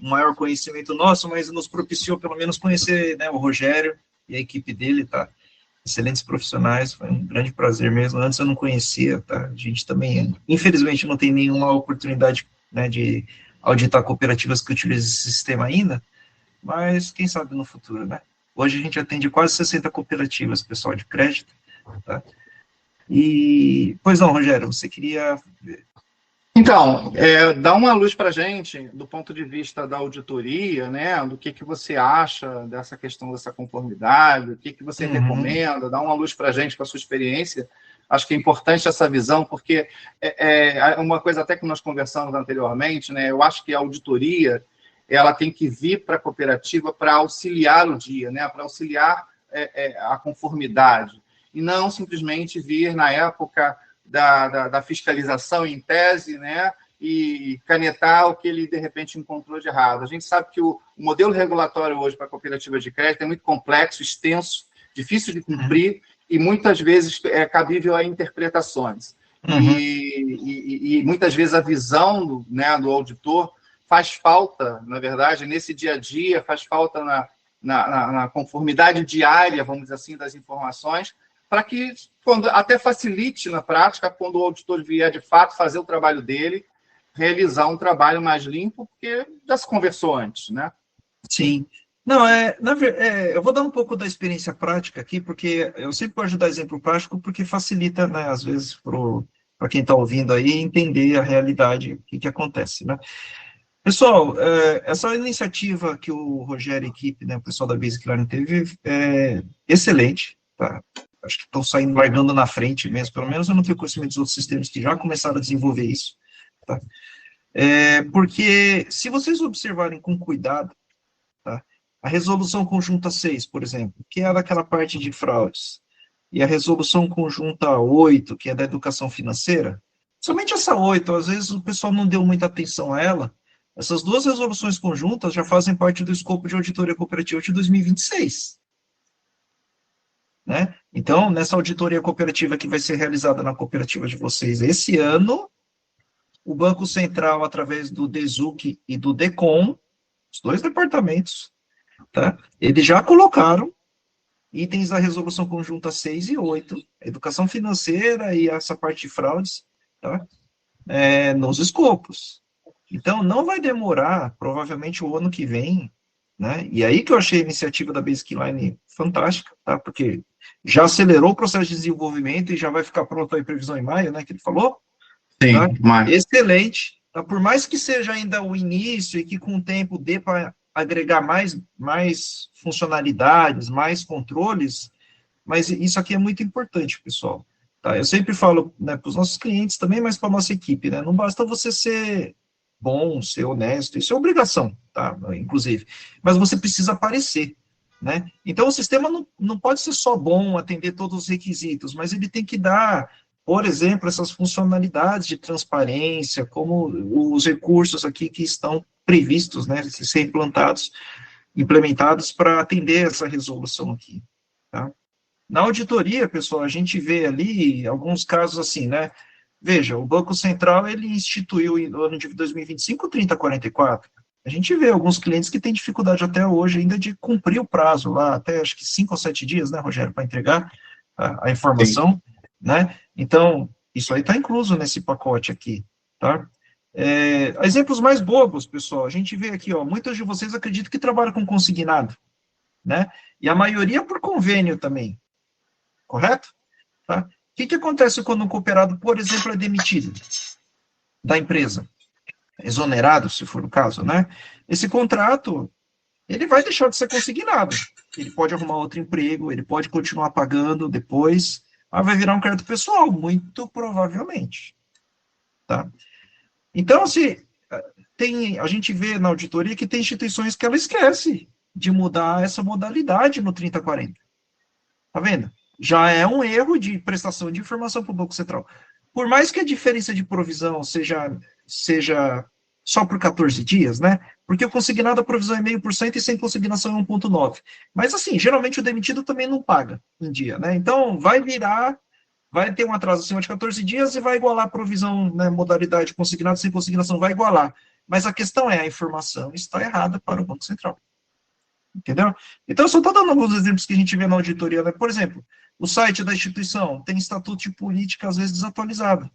um maior conhecimento nosso, mas nos propiciou, pelo menos, conhecer, né, o Rogério e a equipe dele, tá? Excelentes profissionais, foi um grande prazer mesmo. Antes eu não conhecia, tá? A gente também, infelizmente, não tem nenhuma oportunidade, né, de auditar cooperativas que utilizam esse sistema ainda, mas quem sabe no futuro, né? Hoje a gente atende quase 60 cooperativas, pessoal, de crédito, tá? E, pois não, Rogério, você queria... Então, dá uma luz para a gente, do ponto de vista da auditoria, né, do que você acha dessa questão dessa conformidade, o que você recomenda, dá uma luz para a gente, com a sua experiência. Acho que é importante essa visão, porque uma coisa até que nós conversamos anteriormente, né, eu acho que a auditoria, ela tem que vir para a cooperativa para auxiliar o dia, né, para auxiliar a conformidade, e não simplesmente vir na época da fiscalização em tese, né, e canetar o que ele, de repente, encontrou de errado. A gente sabe que o modelo regulatório hoje para cooperativas de crédito é muito complexo, extenso, difícil de cumprir e, muitas vezes, é cabível a interpretações. E muitas vezes, a visão do auditor faz falta, na verdade, nesse dia a dia, faz falta na conformidade diária, vamos dizer assim, das informações, para que até facilite na prática, quando o auditor vier de fato fazer o trabalho dele, realizar um trabalho mais limpo, porque já se conversou antes, né? Sim. Não, eu vou dar um pouco da experiência prática aqui, porque eu sempre gosto de dar exemplo prático, porque facilita, né, às vezes, para quem está ouvindo aí, entender a realidade, o que acontece, né? Pessoal, essa iniciativa que o Rogério e a equipe, né, o pessoal da Basic Learning teve, é excelente, tá? Acho que estão saindo, largando na frente mesmo, pelo menos eu não tenho conhecimento dos outros sistemas que já começaram a desenvolver isso, tá? Porque, se vocês observarem com cuidado, tá? A resolução conjunta 6, por exemplo, que é daquela parte de fraudes, e a resolução conjunta 8, que é da educação financeira, somente essa 8, às vezes o pessoal não deu muita atenção a ela. Essas duas resoluções conjuntas já fazem parte do escopo de auditoria cooperativa de 2026. Né? Então, nessa auditoria cooperativa que vai ser realizada na cooperativa de vocês esse ano, o Banco Central, através do DESUC e do DECOM, os dois departamentos, tá? Eles já colocaram itens da resolução conjunta 6 e 8, educação financeira e essa parte de fraudes, tá? Nos escopos. Então, não vai demorar, provavelmente o ano que vem, né? E aí que eu achei a iniciativa da Basic Line fantástica, tá? Porque já acelerou o processo de desenvolvimento e já vai ficar pronto a previsão em maio, né, que ele falou? Sim, tá? maio. Excelente. Tá? Por mais que seja ainda o início e que com o tempo dê para agregar mais funcionalidades, mais controles, mas isso aqui é muito importante, pessoal. Tá? Eu sempre falo, né, para os nossos clientes também, mas para a nossa equipe, né? Não basta você ser bom, ser honesto, isso é obrigação, tá? Inclusive. Mas você precisa aparecer, né? Então, o sistema não pode ser só bom, atender todos os requisitos, mas ele tem que dar, por exemplo, essas funcionalidades de transparência, como os recursos aqui que estão previstos, né, ser implementados para atender essa resolução aqui, tá? Na auditoria, pessoal, a gente vê ali alguns casos assim, né? Veja, o Banco Central, ele instituiu no ano de 2025 o 3044. A gente vê alguns clientes que têm dificuldade até hoje ainda de cumprir o prazo lá, até acho que 5 ou 7 dias, né, Rogério, para entregar a informação, sim, né? Então, isso aí está incluso nesse pacote aqui, tá? Exemplos mais bobos, pessoal, a gente vê aqui, ó, muitos de vocês acreditam que trabalham com consignado, né? E a maioria por convênio também, correto? Tá? O que acontece quando um cooperado, por exemplo, é demitido da empresa? Exonerado, se for o caso, né? Esse contrato, ele vai deixar de ser consignado. Ele pode arrumar outro emprego, ele pode continuar pagando depois, mas vai virar um crédito pessoal, muito provavelmente. Tá? Então, a gente vê na auditoria que tem instituições que ela esquece de mudar essa modalidade no 3040. Tá vendo? Já é um erro de prestação de informação para o Banco Central. Por mais que a diferença de provisão seja só por 14 dias, né? Porque o consignado a provisão é 0,5% e sem consignação é 1,9%. Mas, assim, geralmente o demitido também não paga em dia, né? Então, vai ter um atraso acima de 14 dias e vai igualar a provisão, né, modalidade consignado sem consignação, vai igualar. Mas a questão é, a informação está errada para o Banco Central. Entendeu? Então, eu só estou dando alguns exemplos que a gente vê na auditoria, né? Por exemplo, o site da instituição tem estatuto de política, às vezes, desatualizado.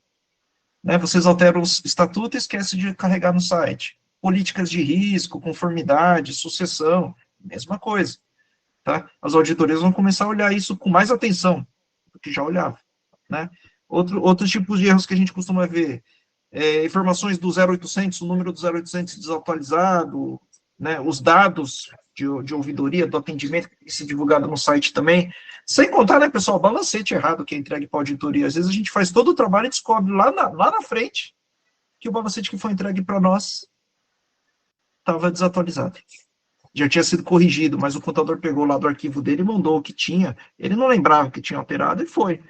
Né? Vocês alteram o estatuto e esquecem de carregar no site. Políticas de risco, conformidade, sucessão, mesma coisa. Tá? As auditorias vão começar a olhar isso com mais atenção do que já olhava. Né? Outros tipos de erros que a gente costuma ver, informações do 0800, o número do 0800 desatualizado, né? Os dados de ouvidoria, do atendimento, que tem que ser divulgado no site também, sem contar, né, pessoal, o balancete errado que é entregue para a auditoria. Às vezes a gente faz todo o trabalho e descobre lá na frente que o balancete que foi entregue para nós estava desatualizado. Já tinha sido corrigido, mas o contador pegou lá do arquivo dele e mandou o que tinha. Ele não lembrava que tinha alterado e foi.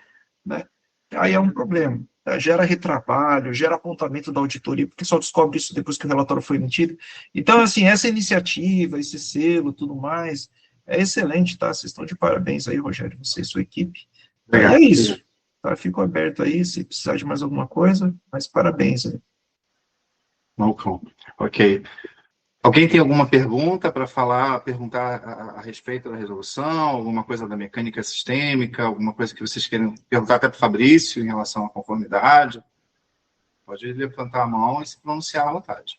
Né? Aí é um problema. Tá? Gera retrabalho, gera apontamento da auditoria, porque só descobre isso depois que o relatório foi emitido. Então, assim, essa iniciativa, esse selo, tudo mais, é excelente, tá? Vocês estão de parabéns aí, Rogério, você e sua equipe. Obrigado. E é isso. Tá? Fico aberto aí, se precisar de mais alguma coisa, mas parabéns aí. Ok. Alguém tem alguma pergunta para perguntar a respeito da resolução, alguma coisa da mecânica sistêmica, alguma coisa que vocês queiram perguntar até para o Fabrício em relação à conformidade? Pode levantar a mão e se pronunciar à vontade.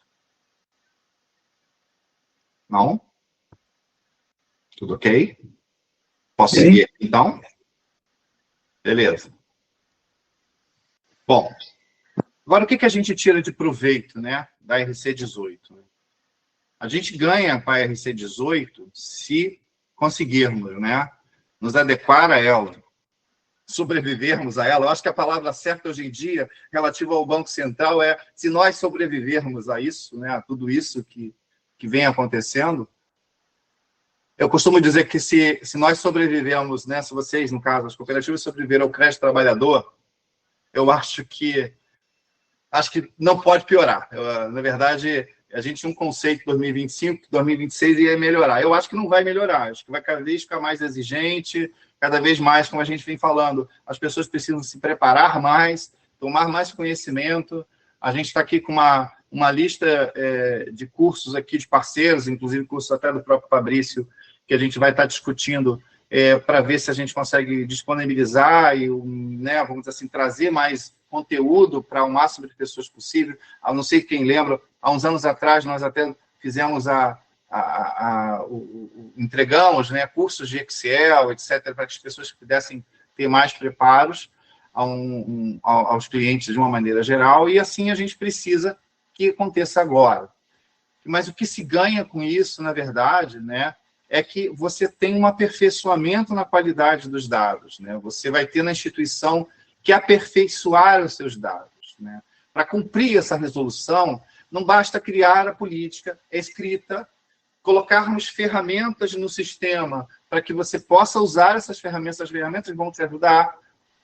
Não? Tudo ok? Posso seguir, então? Beleza. Bom, agora o que a gente tira de proveito, né, da RC 18? A gente ganha com a RC 18 se conseguirmos, né, nos adequar a ela, sobrevivermos a ela. Eu acho que a palavra certa hoje em dia, relativa ao Banco Central, é se nós sobrevivermos a isso, né, a tudo isso que vem acontecendo. Eu costumo dizer que se nós sobrevivemos, né, se vocês, no caso, as cooperativas sobreviveram ao crédito trabalhador, eu acho que não pode piorar. Na verdade, a gente tinha um conceito em 2025, que 2026 ia melhorar. Eu acho que não vai melhorar. Acho que vai cada vez ficar mais exigente, cada vez mais, como a gente vem falando, as pessoas precisam se preparar mais, tomar mais conhecimento. A gente está aqui com uma lista de cursos aqui de parceiros, inclusive cursos até do próprio Fabrício, que a gente vai estar discutindo para ver se a gente consegue disponibilizar e, né, vamos dizer assim, trazer mais conteúdo para o máximo de pessoas possível. Eu não sei quem lembra, há uns anos atrás nós até fizemos entregamos, né, cursos de Excel, etc., para que as pessoas pudessem ter mais preparos aos clientes de uma maneira geral, e assim a gente precisa que aconteça agora. Mas o que se ganha com isso, na verdade, né, é que você tem um aperfeiçoamento na qualidade dos dados, né? Você vai ter na instituição que aperfeiçoar os seus dados, né? Para cumprir essa resolução, não basta criar a política escrita, colocarmos ferramentas no sistema para que você possa usar essas ferramentas vão te ajudar,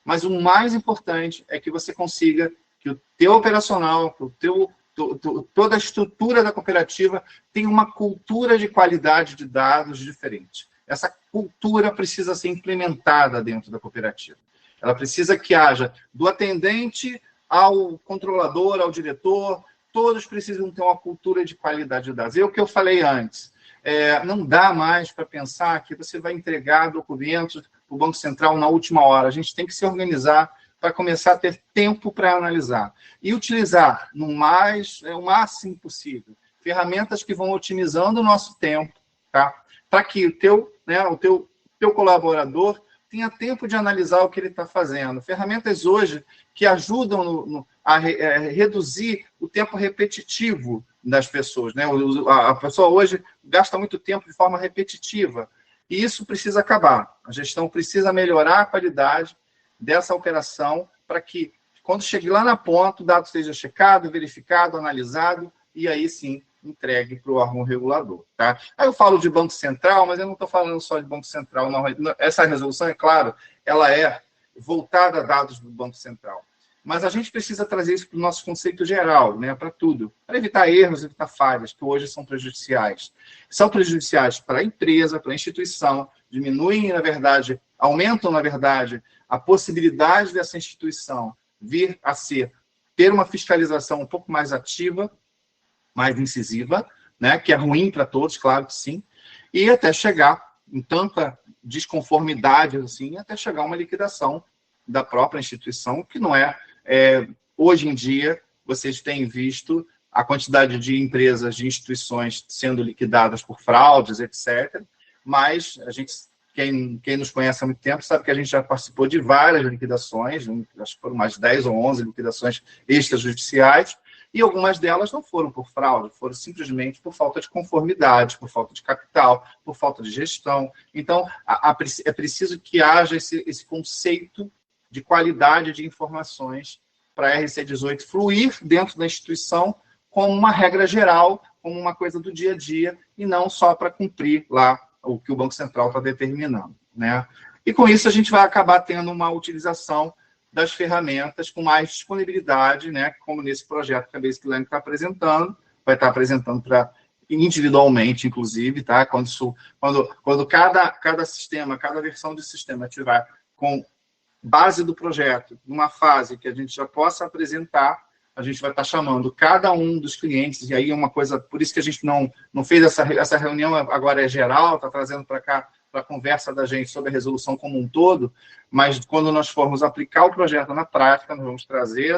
mas o mais importante é que você consiga que o teu operacional, que toda a estrutura da cooperativa tenha uma cultura de qualidade de dados diferente. Essa cultura precisa ser implementada dentro da cooperativa. Ela precisa que haja do atendente ao controlador, ao diretor, todos precisam ter uma cultura de qualidade de dados. É o que eu falei antes. Não dá mais para pensar que você vai entregar documentos para o Banco Central na última hora. A gente tem que se organizar para começar a ter tempo para analisar. E utilizar o máximo possível ferramentas que vão otimizando o nosso tempo, tá? Para que o teu colaborador tenha tempo de analisar o que ele está fazendo. Ferramentas hoje que ajudam a reduzir o tempo repetitivo das pessoas, né? A pessoa hoje gasta muito tempo de forma repetitiva, e isso precisa acabar. A gestão precisa melhorar a qualidade dessa operação para que, quando chegue lá na ponta, o dado seja checado, verificado, analisado, e aí sim entregue para o órgão regulador. Tá? Aí eu falo de Banco Central, mas eu não estou falando só de Banco Central. Não. Essa resolução, é claro, ela é voltada a dados do Banco Central. Mas a gente precisa trazer isso para o nosso conceito geral, né, para tudo, para evitar erros, evitar falhas, que hoje são prejudiciais. São prejudiciais para a empresa, para a instituição, diminuem, na verdade, aumentam, na verdade, a possibilidade dessa instituição vir a ter uma fiscalização um pouco mais ativa, mais incisiva, né, que é ruim para todos, claro que sim, e até chegar em tanta desconformidade, assim, até chegar a uma liquidação da própria instituição, que não é, hoje em dia, vocês têm visto a quantidade de empresas, de instituições sendo liquidadas por fraudes, etc., mas a gente, quem nos conhece há muito tempo, sabe que a gente já participou de várias liquidações, acho que foram mais de 10 ou 11 liquidações extrajudiciais, e algumas delas não foram por fraude, foram simplesmente por falta de conformidade, por falta de capital, por falta de gestão. Então, é preciso que haja esse conceito de qualidade de informações para a RC18 fluir dentro da instituição como uma regra geral, como uma coisa do dia a dia, e não só para cumprir lá o que o Banco Central está determinando, né? E com isso a gente vai acabar tendo uma utilização das ferramentas com mais disponibilidade, né? Como nesse projeto que a Basecline está apresentando, vai estar apresentando para individualmente, inclusive, tá? Quando cada sistema, cada versão de sistema tiver com base do projeto, numa fase que a gente já possa apresentar, a gente vai estar chamando cada um dos clientes, e aí é uma coisa, por isso que a gente não fez essa reunião, agora é geral, está trazendo para cá, para a conversa da gente sobre a resolução como um todo, mas quando nós formos aplicar o projeto na prática, nós vamos trazer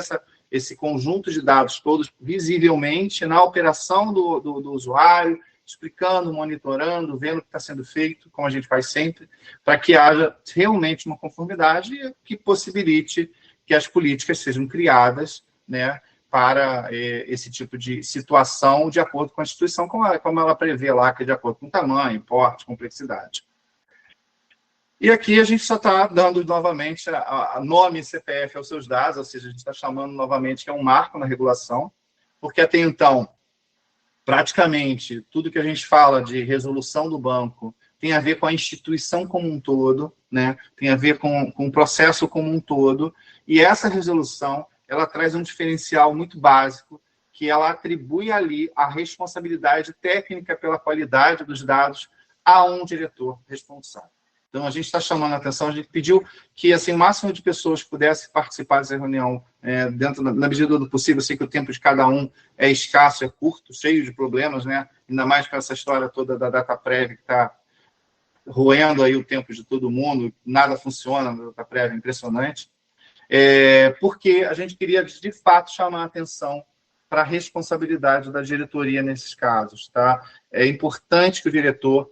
esse conjunto de dados todos visivelmente na operação do usuário, explicando, monitorando, vendo o que está sendo feito, como a gente faz sempre, para que haja realmente uma conformidade que possibilite que as políticas sejam criadas, né, para esse tipo de situação de acordo com a instituição, como ela prevê lá, que é de acordo com tamanho, porte, complexidade. E aqui a gente só está dando novamente a nome e CPF aos seus dados, ou seja, a gente está chamando novamente que é um marco na regulação, porque até então, praticamente, tudo que a gente fala de resolução do banco tem a ver com a instituição como um todo, né? Tem a ver com o processo como um todo, e essa resolução, ela traz um diferencial muito básico, que ela atribui ali a responsabilidade técnica pela qualidade dos dados a um diretor responsável. Então, a gente está chamando a atenção, a gente pediu que assim, o máximo de pessoas pudesse participar dessa reunião, na medida do possível. Eu sei que o tempo de cada um é escasso, é curto, cheio de problemas, né? Ainda mais com essa história toda da data prévia, que está roendo aí o tempo de todo mundo, nada funciona na data prévia, impressionante. Porque a gente queria, de fato, chamar a atenção para a responsabilidade da diretoria nesses casos. Tá? É importante que o diretor,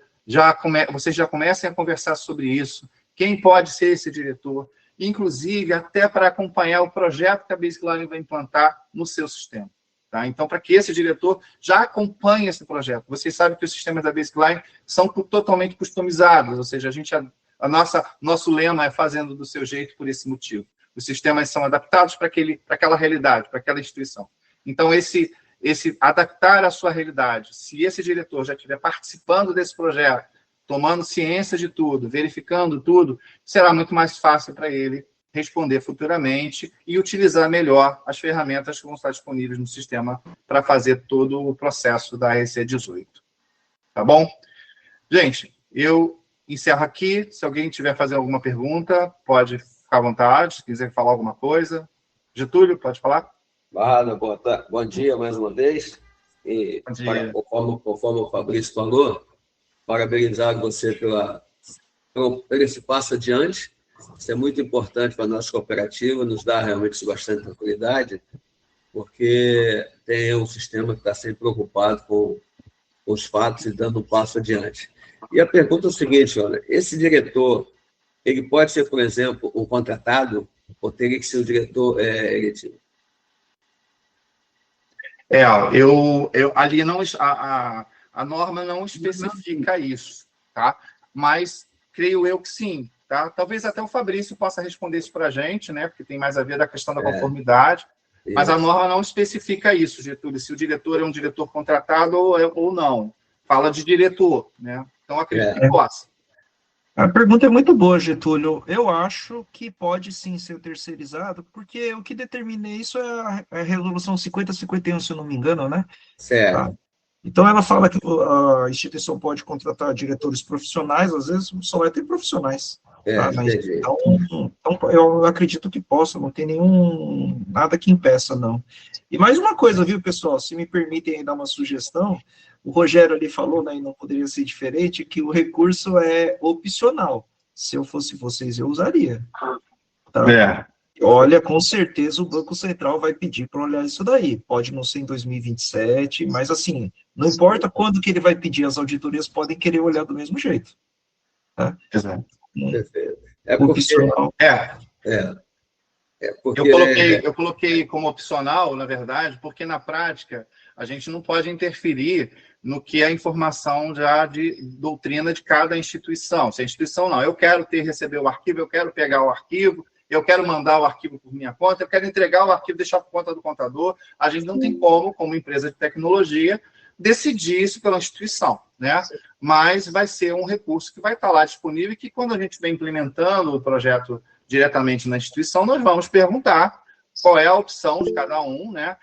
vocês já comecem a conversar sobre isso, quem pode ser esse diretor, inclusive até para acompanhar o projeto que a Basecline vai implantar no seu sistema. Tá? Então, para que esse diretor já acompanhe esse projeto. Vocês sabem que os sistemas da Basecline são totalmente customizados, ou seja, nosso lema é fazendo do seu jeito por esse motivo. Os sistemas são adaptados para aquela realidade, para aquela instituição. Então, esse adaptar a sua realidade, se esse diretor já estiver participando desse projeto, tomando ciência de tudo, verificando tudo, será muito mais fácil para ele responder futuramente e utilizar melhor as ferramentas que vão estar disponíveis no sistema para fazer todo o processo da RC18. Tá bom? Gente, eu encerro aqui. Se alguém tiver fazendo alguma pergunta, pode ficar à vontade. Se quiser falar alguma coisa. Getúlio, pode falar? Barra, bom dia mais uma vez. E, bom dia. Conforme o Fabrício falou, parabenizar você pelo esse passo adiante. Isso é muito importante para a nossa cooperativa, nos dá realmente bastante tranquilidade, porque tem um sistema que está sempre preocupado com os fatos e dando um passo adiante. E a pergunta é o seguinte, olha, esse diretor, ele pode ser, por exemplo, um contratado, ou teria que ser o diretor eletivo? Ali não, a norma não especifica isso, tá? Mas creio eu que sim, tá? Talvez até o Fabrício possa responder isso para a gente, né? Porque tem mais a ver da questão da conformidade, Mas a norma não especifica isso, Getúlio, se o diretor é um diretor contratado ou não. Fala de diretor, né? Então, acredito que possa. A pergunta é muito boa, Getúlio. Eu acho que pode sim ser terceirizado, porque o que determina isso é a Resolução 5051, se eu não me engano, né? Certo. Então, ela fala que a instituição pode contratar diretores profissionais, às vezes só vai ter profissionais. Mas, então, eu acredito que possa, não tem nada que impeça, não. E mais uma coisa, viu, pessoal, se me permitem aí dar uma sugestão, o Rogério ali falou, né, e não poderia ser diferente, que o recurso é opcional. Se eu fosse vocês, eu usaria. Tá? Olha, com certeza o Banco Central vai pedir para olhar isso daí. Pode não ser em 2027, mas assim, não importa quando que ele vai pedir, as auditorias podem querer olhar do mesmo jeito. Tá? Exato. Perfeito. Opcional. Porque eu coloquei como opcional, na verdade, porque na prática a gente não pode interferir no que é a informação já de doutrina de cada instituição. Se a instituição não, eu quero receber o arquivo, eu quero pegar o arquivo, eu quero mandar o arquivo por minha conta, eu quero entregar o arquivo, deixar por conta do contador. A gente não tem como empresa de tecnologia, decidir isso pela instituição, né? Mas vai ser um recurso que vai estar lá disponível e que, quando a gente estiver implementando o projeto diretamente na instituição, nós vamos perguntar qual é a opção de cada um, né?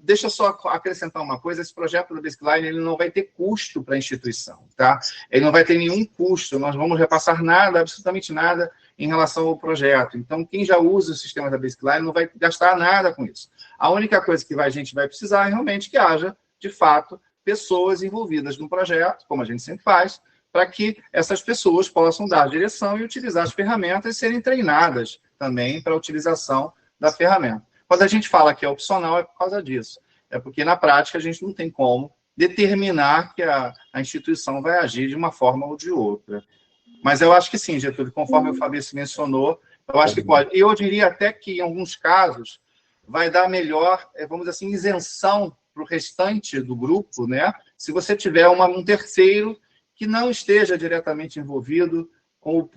Deixa eu só acrescentar uma coisa, esse projeto do Baseline, ele não vai ter custo para a instituição, tá? Ele não vai ter nenhum custo, nós vamos repassar nada, absolutamente nada, em relação ao projeto. Então, quem já usa o sistema da Baseline não vai gastar nada com isso. A única coisa que a gente vai precisar é realmente que haja, de fato, pessoas envolvidas no projeto, como a gente sempre faz, para que essas pessoas possam dar direção e utilizar as ferramentas e serem treinadas também para a utilização da ferramenta. Quando a gente fala que é opcional, é por causa disso. É porque, na prática, a gente não tem como determinar que a instituição vai agir de uma forma ou de outra. Mas eu acho que sim, Getúlio, conforme o Fabrício mencionou, eu acho que pode. E eu diria até que, em alguns casos, vai dar melhor, vamos dizer assim, isenção para o restante do grupo, né? Se você tiver um terceiro que não esteja diretamente envolvido com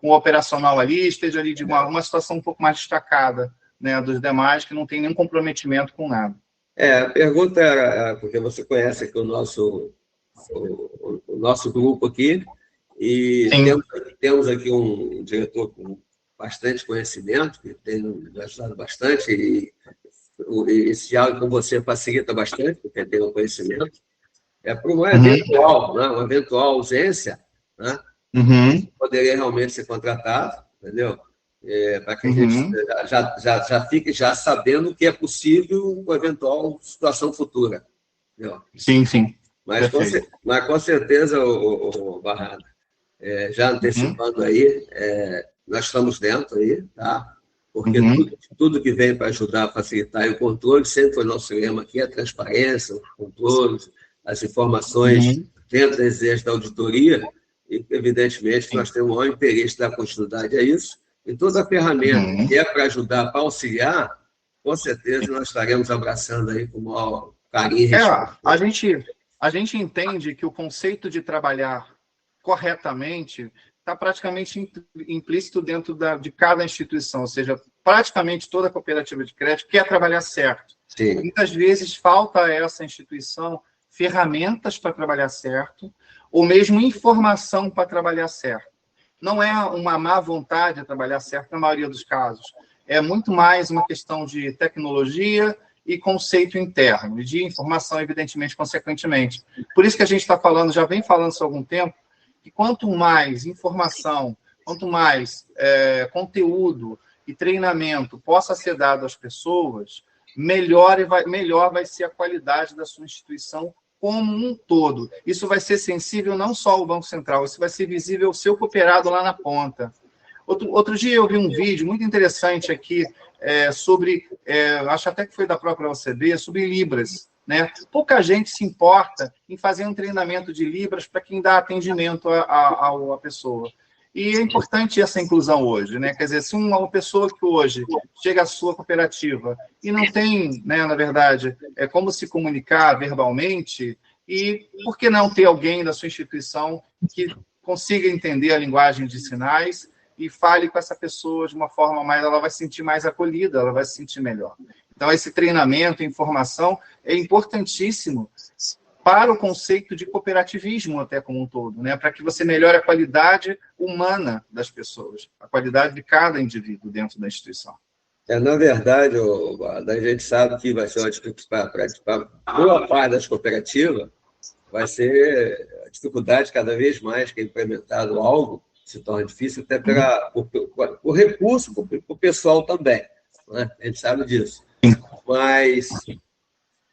o operacional ali, esteja ali de uma situação um pouco mais destacada, né, dos demais, que não tem nenhum comprometimento com nada. A pergunta era, porque você conhece aqui o nosso grupo aqui, e temos aqui um diretor com bastante conhecimento, que tem nos ajudado bastante, e esse diálogo com você facilita bastante, porque tem o conhecimento. Para uma eventual, né, uma eventual ausência, né, poderia realmente ser contratado, entendeu? Para que a gente já fique já sabendo que é possível uma eventual situação futura. Entendeu? Sim. Mas com certeza, o Barrada, já antecipando aí, nós estamos dentro aí, tá? Porque tudo que vem para ajudar a facilitar o controle, sempre foi nosso lema aqui, a transparência, o controle, as informações dentro das exigências da auditoria, e, evidentemente, nós temos o maior interesse da continuidade a isso, e toda a ferramenta que é para ajudar, para auxiliar, com certeza nós estaremos abraçando aí com o maior carinho e respeito. A gente entende que o conceito de trabalhar corretamente está praticamente implícito dentro de cada instituição, ou seja, praticamente toda cooperativa de crédito quer trabalhar certo. Sim. Muitas vezes falta a essa instituição ferramentas para trabalhar certo, ou mesmo informação para trabalhar certo. Não é uma má vontade de trabalhar certo na maioria dos casos. É muito mais uma questão de tecnologia e conceito interno, e de informação, evidentemente, consequentemente. Por isso que a gente está falando, já vem falando isso há algum tempo, que quanto mais informação, quanto mais conteúdo e treinamento possa ser dado às pessoas, melhor vai ser a qualidade da sua instituição como um todo. Isso vai ser sensível não só ao Banco Central, isso vai ser visível ao seu cooperado lá na ponta. Outro dia eu vi um vídeo muito interessante aqui sobre, acho até que foi da própria OCB, sobre Libras. Né? Pouca gente se importa em fazer um treinamento de Libras para quem dá atendimento à pessoa. E é importante essa inclusão hoje, né? Quer dizer, se uma pessoa que hoje chega à sua cooperativa e não tem, né, na verdade, como se comunicar verbalmente, e por que não ter alguém da sua instituição que consiga entender a linguagem de sinais e fale com essa pessoa de uma forma mais, ela vai se sentir mais acolhida, ela vai se sentir melhor. Então, esse treinamento, informação, é importantíssimo para o conceito de cooperativismo até como um todo, né? Para que você melhore a qualidade humana das pessoas, a qualidade de cada indivíduo dentro da instituição. Na verdade, a gente sabe que vai ser uma dificuldade para boa parte das cooperativas, vai ser a dificuldade cada vez mais que é implementado algo, se torna difícil até por recurso, para o pessoal também, né? A gente sabe disso. Mas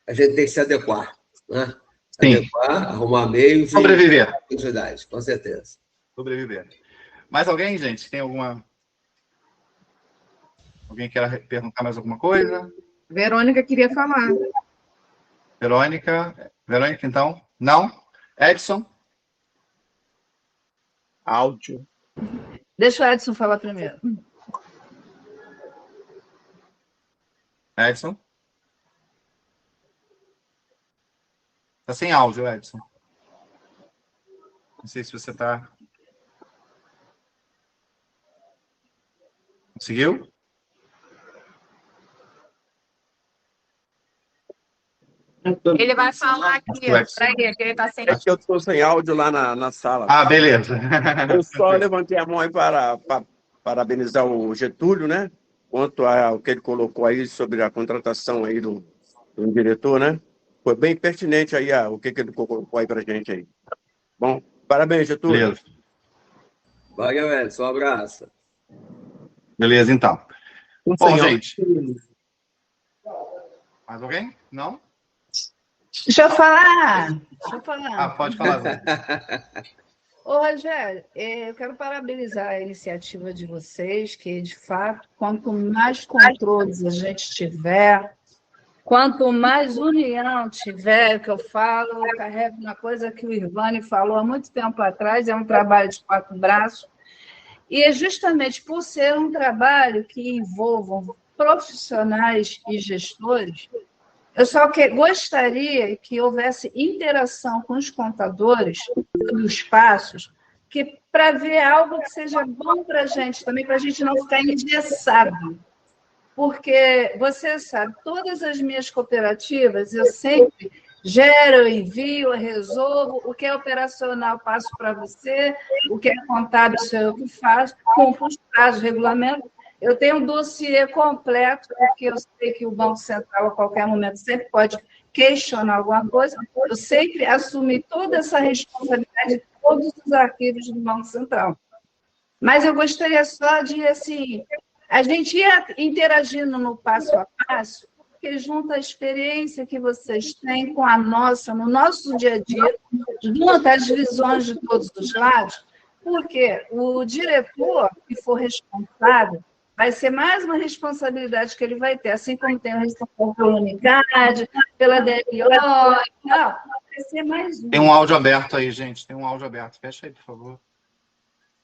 a gente tem que se adequar, né? Sim. Adequar, arrumar meios Sobreviver. e oportunidades, com certeza. Sobreviver. Mais alguém, gente? Tem alguma... Alguém quer perguntar mais alguma coisa? Verônica queria falar. Verônica, então? Não? Edson? Áudio. Deixa o Edson falar primeiro. Edson? Está sem áudio, Edson. Não sei se você está... Conseguiu? Ele vai falar aqui, para ele, que ele está sem... É que eu estou sem áudio lá na sala. Ah, beleza. Eu só levantei a mão aí para parabenizar o Getúlio, né? Quanto ao que ele colocou aí sobre a contratação aí do diretor, né? Foi bem pertinente aí o que ele colocou aí para a gente aí. Bom, parabéns, Getúlio. Beleza. Valeu, Edson. Um abraço. Beleza, então. Bom, gente. Mais alguém? Não? Deixa eu falar. Ah, pode falar, Zé. Ô, Rogério, eu quero parabenizar a iniciativa de vocês, que, de fato, quanto mais controles a gente tiver, quanto mais união tiver, que eu falo, eu carrego uma coisa que o Irvani falou há muito tempo atrás, é um trabalho de 4 braços, e é justamente por ser um trabalho que envolva profissionais e gestores, eu só gostaria que houvesse interação com os contadores dos passos, para ver algo que seja bom para a gente também, para a gente não ficar engessado. Porque, você sabe, todas as minhas cooperativas, eu sempre gero, eu envio, eu resolvo, o que é operacional passo para você, o que é contábil sou eu que faço, cumpro os prazos, regulamento. Eu tenho um dossiê completo, porque eu sei que o Banco Central, a qualquer momento, sempre pode questionar alguma coisa. Eu sempre assumi toda essa responsabilidade de todos os arquivos do Banco Central. Mas eu gostaria só de, assim, a gente ia interagindo no passo a passo, porque junto à experiência que vocês têm com a nossa, no nosso dia a dia, junto às visões de todos os lados, porque o diretor que for responsável vai ser mais uma responsabilidade que ele vai ter, assim como tem a responsável pela Unicad, pela DLO, vai ser mais um. Tem um áudio aberto aí, gente. Tem um áudio aberto. Fecha aí, por favor.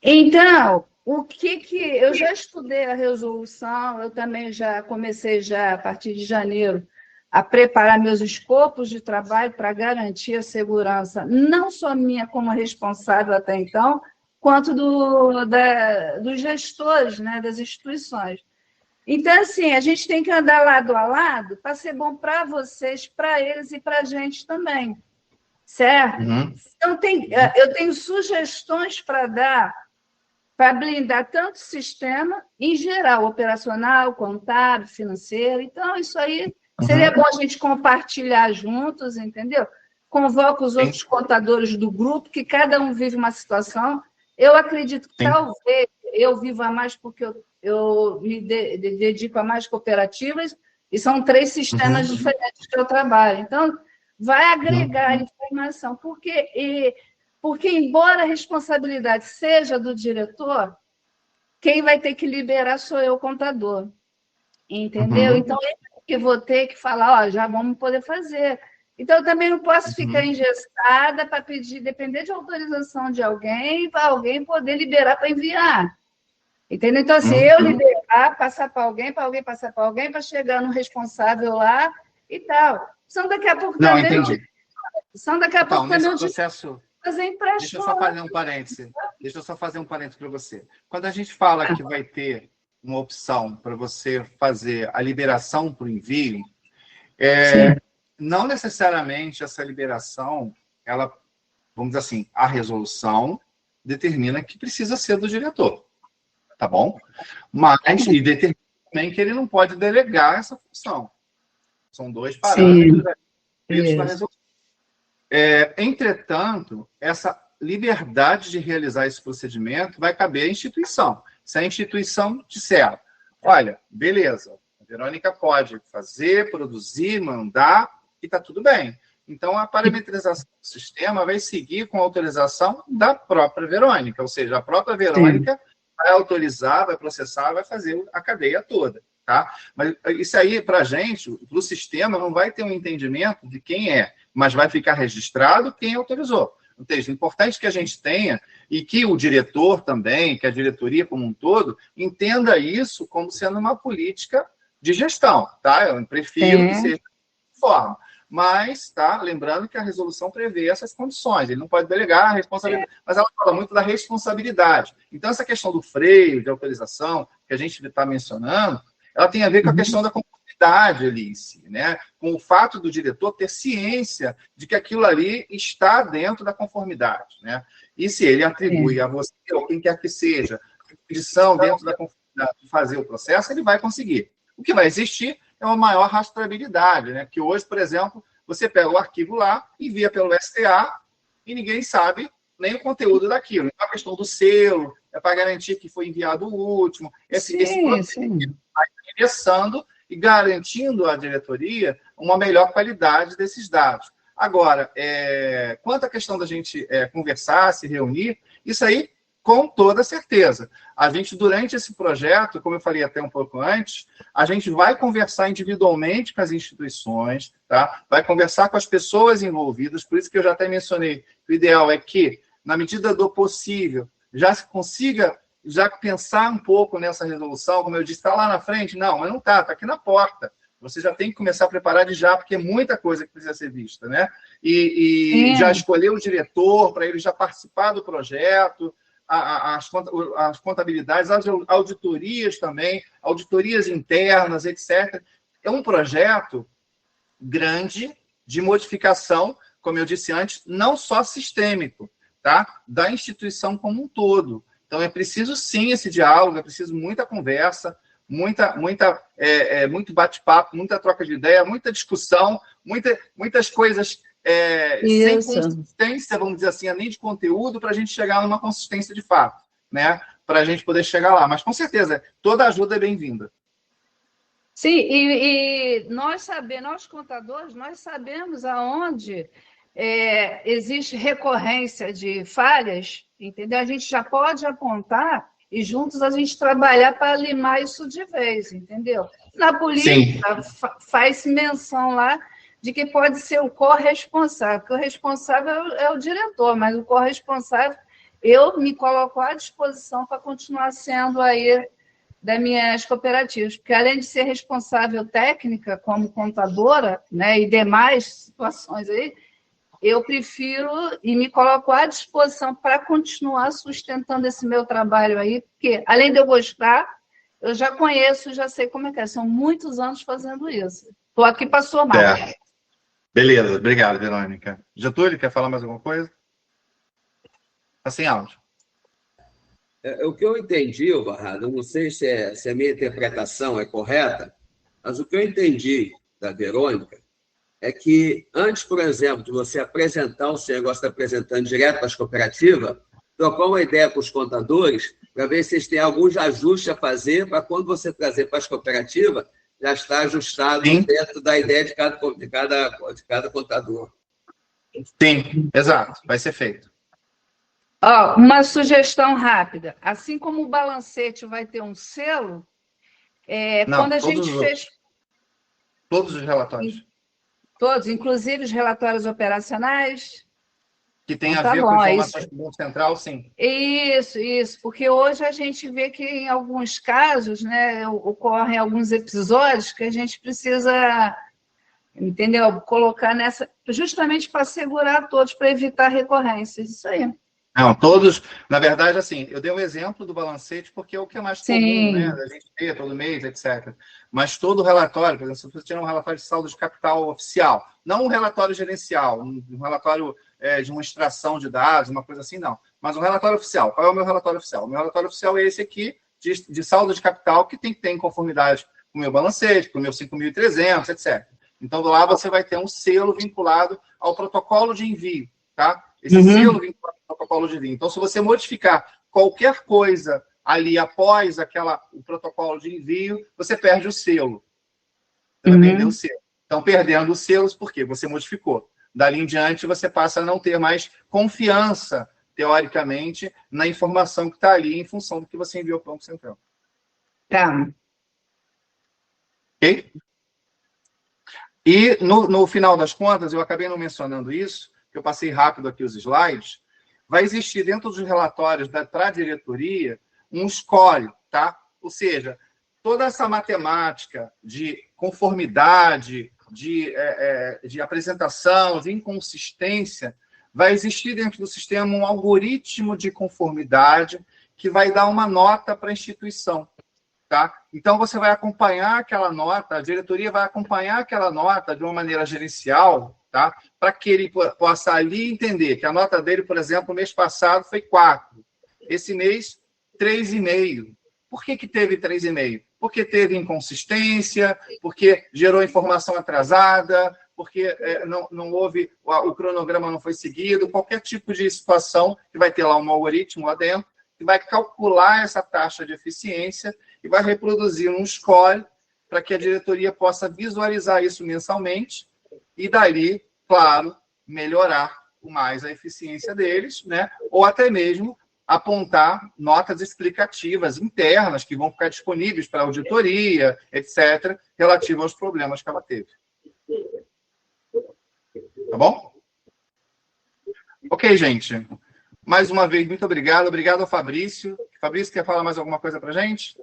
Então, o que eu já estudei a resolução, eu também já comecei a partir de janeiro, a preparar meus escopos de trabalho para garantir a segurança, não só minha como responsável até então, quanto dos gestores, né, das instituições. Então, assim, a gente tem que andar lado a lado para ser bom para vocês, para eles e para a gente também, certo? Uhum. Então, eu tenho sugestões para dar, para blindar tanto o sistema, em geral, operacional, contábil, financeiro. Então, isso aí seria bom a gente compartilhar juntos, entendeu? Convoca os outros contadores do grupo, que cada um vive uma situação. Eu acredito que talvez eu viva mais porque eu me dedico a mais cooperativas, e são 3 sistemas diferentes que eu trabalho. Então, vai agregar informação, porque embora a responsabilidade seja do diretor, quem vai ter que liberar sou eu, o contador. Entendeu? Então, eu que vou ter que falar, já vamos poder fazer. Então, eu também não posso ficar engessada para depender de autorização de alguém, para alguém poder liberar para enviar. Entendeu? Então, assim, eu liberar, passar para alguém passar para alguém, para chegar no responsável lá e tal. Só daqui a pouco Não, entendi. Só daqui a pouco nesse também processo... fazer empréstimo. Deixa eu só fazer um parêntese para você. Quando a gente fala que vai ter uma opção para você fazer a liberação para o envio, não necessariamente essa liberação, ela, vamos dizer assim, a resolução determina que precisa ser do diretor, tá bom? Mas, e determina também que ele não pode delegar essa função. São dois parâmetros para resolução. Entretanto, essa liberdade de realizar esse procedimento vai caber à instituição. Se a instituição disser, olha, beleza, a Verônica pode fazer, produzir, mandar, e está tudo bem. Então, a parametrização do sistema vai seguir com a autorização da própria Verônica, ou seja, a própria Verônica vai autorizar, vai processar, vai fazer a cadeia toda. Tá? Mas isso aí, para a gente, para o sistema, não vai ter um entendimento de quem é, mas vai ficar registrado quem autorizou. Ou seja, é importante que a gente tenha, e que o diretor também, que a diretoria como um todo, entenda isso como sendo uma política de gestão. Tá? Eu prefiro que seja dessa forma. Mas, tá, lembrando que a resolução prevê essas condições, ele não pode delegar a responsabilidade, mas ela fala muito da responsabilidade. Então, essa questão do freio, de autorização, que a gente está mencionando, ela tem a ver com a questão da conformidade ali em si, né? Com o fato do diretor ter ciência de que aquilo ali está dentro da conformidade, né? E se ele atribui a você, ou quem quer que seja, a condição dentro da conformidade de fazer o processo, ele vai conseguir. O que vai existir é uma maior rastreabilidade, né? Que hoje, por exemplo, você pega o arquivo lá, envia pelo STA e ninguém sabe nem o conteúdo daquilo. Então, a questão do selo é para garantir que foi enviado o último. Esse processo vai ingressando e garantindo à diretoria uma melhor qualidade desses dados. Agora, quanto à questão da gente conversar, se reunir, isso aí, com toda certeza. A gente, durante esse projeto, como eu falei até um pouco antes, a gente vai conversar individualmente com as instituições, tá? Vai conversar com as pessoas envolvidas, por isso que eu já até mencionei, o ideal é que, na medida do possível, já se consiga já pensar um pouco nessa resolução, como eu disse, está lá na frente? Não, mas não está, está aqui na porta. Você já tem que começar a preparar de já, porque é muita coisa que precisa ser vista, né? E já escolher o diretor, para ele já participar do projeto, as contabilidades, as auditorias também, auditorias internas, etc. É um projeto grande de modificação, como eu disse antes, não só sistêmico, tá? Da instituição como um todo. Então, é preciso, sim, esse diálogo, é preciso muita conversa, muito bate-papo, muita troca de ideia, muita discussão, muitas coisas sem consistência, vamos dizer assim, nem de conteúdo, para a gente chegar numa consistência de fato, né? Para a gente poder chegar lá. Mas, com certeza, toda ajuda é bem-vinda. Sim, e nós contadores, nós sabemos aonde existe recorrência de falhas, entendeu? A gente já pode apontar e juntos a gente trabalhar para limar isso de vez, entendeu? Na política, faz-se menção lá de que pode ser o corresponsável, porque o responsável é o diretor, mas o corresponsável, eu me coloco à disposição para continuar sendo aí das minhas cooperativas, porque além de ser responsável técnica como contadora, né, e demais situações aí, eu prefiro e me coloco à disposição para continuar sustentando esse meu trabalho aí, porque além de eu gostar, eu já conheço, já sei como é que é, são muitos anos fazendo isso. Estou aqui para somar. Beleza, obrigado, Verônica. Getúlio, quer falar mais alguma coisa? Está sem áudio. O que eu entendi, Barrado, eu não sei se a minha interpretação é correta, mas o que eu entendi da Verônica é que antes, por exemplo, de você apresentar o seu negócio, está apresentando direto para as cooperativas, trocar uma ideia com os contadores para ver se eles têm alguns ajustes a fazer para quando você trazer para as cooperativas, já está ajustado dentro da ideia de cada contador. Sim, exato, vai ser feito. Uma sugestão rápida. Assim como o balancete vai ter um selo, quando a gente fez... Todos os relatórios. Todos, inclusive os relatórios operacionais. Que tem a ver com informações do Banco Central, sim. Isso, porque hoje a gente vê que em alguns casos, né, ocorrem alguns episódios que a gente precisa, entendeu? Colocar nessa, justamente para segurar todos, para evitar recorrências. Isso aí. Não, todos, na verdade, assim, eu dei um exemplo do balancete porque é o que é mais comum, né, da gente ter todo mês, etc. Mas todo relatório, por exemplo, se você tirar um relatório de saldo de capital oficial, não um relatório gerencial, um relatório de uma extração de dados, uma coisa assim, não. Mas um relatório oficial. Qual é o meu relatório oficial? O meu relatório oficial é esse aqui, de saldo de capital, que tem que ter em conformidade com o meu balancete, com o meu 5.300, etc. Então, lá você vai ter um selo vinculado ao protocolo de envio, tá? Esse selo vinculado ao protocolo de envio. Então, se você modificar qualquer coisa ali após o protocolo de envio, você perde o selo. Você vai perder o selo. Então, perdendo os selos, por quê? Você modificou. Dali em diante, você passa a não ter mais confiança, teoricamente, na informação que está ali em função do que você enviou para o Banco Central. Tá. Ok? E, no final das contas, eu acabei não mencionando isso, que eu passei rápido aqui os slides, vai existir dentro dos relatórios para a diretoria um score, tá? Ou seja, toda essa matemática de conformidade, de apresentação, de inconsistência, vai existir dentro do sistema um algoritmo de conformidade que vai dar uma nota para a instituição. Tá? Então, você vai acompanhar aquela nota, a diretoria vai acompanhar aquela nota de uma maneira gerencial, tá? Para que ele possa ali entender que a nota dele, por exemplo, no mês passado foi 4. Esse mês, 3,5. Por que teve 3,5? Porque teve inconsistência, porque gerou informação atrasada, porque não houve, o cronograma não foi seguido, qualquer tipo de situação que vai ter lá um algoritmo lá dentro, que vai calcular essa taxa de eficiência e vai reproduzir um score para que a diretoria possa visualizar isso mensalmente e, dali, claro, melhorar mais a eficiência deles, né? Ou até mesmo apontar notas explicativas internas que vão ficar disponíveis para a auditoria, etc., relativo aos problemas que ela teve. Tá bom? Ok, gente. Mais uma vez, muito obrigado. Obrigado ao Fabrício. Fabrício, quer falar mais alguma coisa para a gente?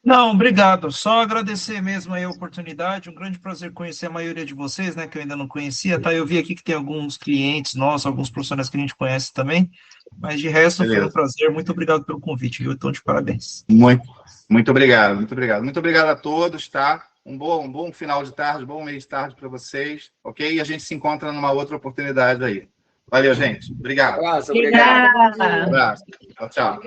Não, obrigado. Só agradecer mesmo aí a oportunidade. Um grande prazer conhecer a maioria de vocês, né, que eu ainda não conhecia, tá? Eu vi aqui que tem alguns clientes nossos, alguns profissionais que a gente conhece também, mas de resto foi um prazer. Muito obrigado pelo convite, viu? Então, de parabéns. Muito obrigado, muito obrigado. Muito obrigado a todos, tá? Um bom final de tarde, bom meio de tarde para vocês, ok? E a gente se encontra numa outra oportunidade aí. Valeu, gente. Obrigado. Um abraço, obrigado. Um abraço. Tchau, tchau.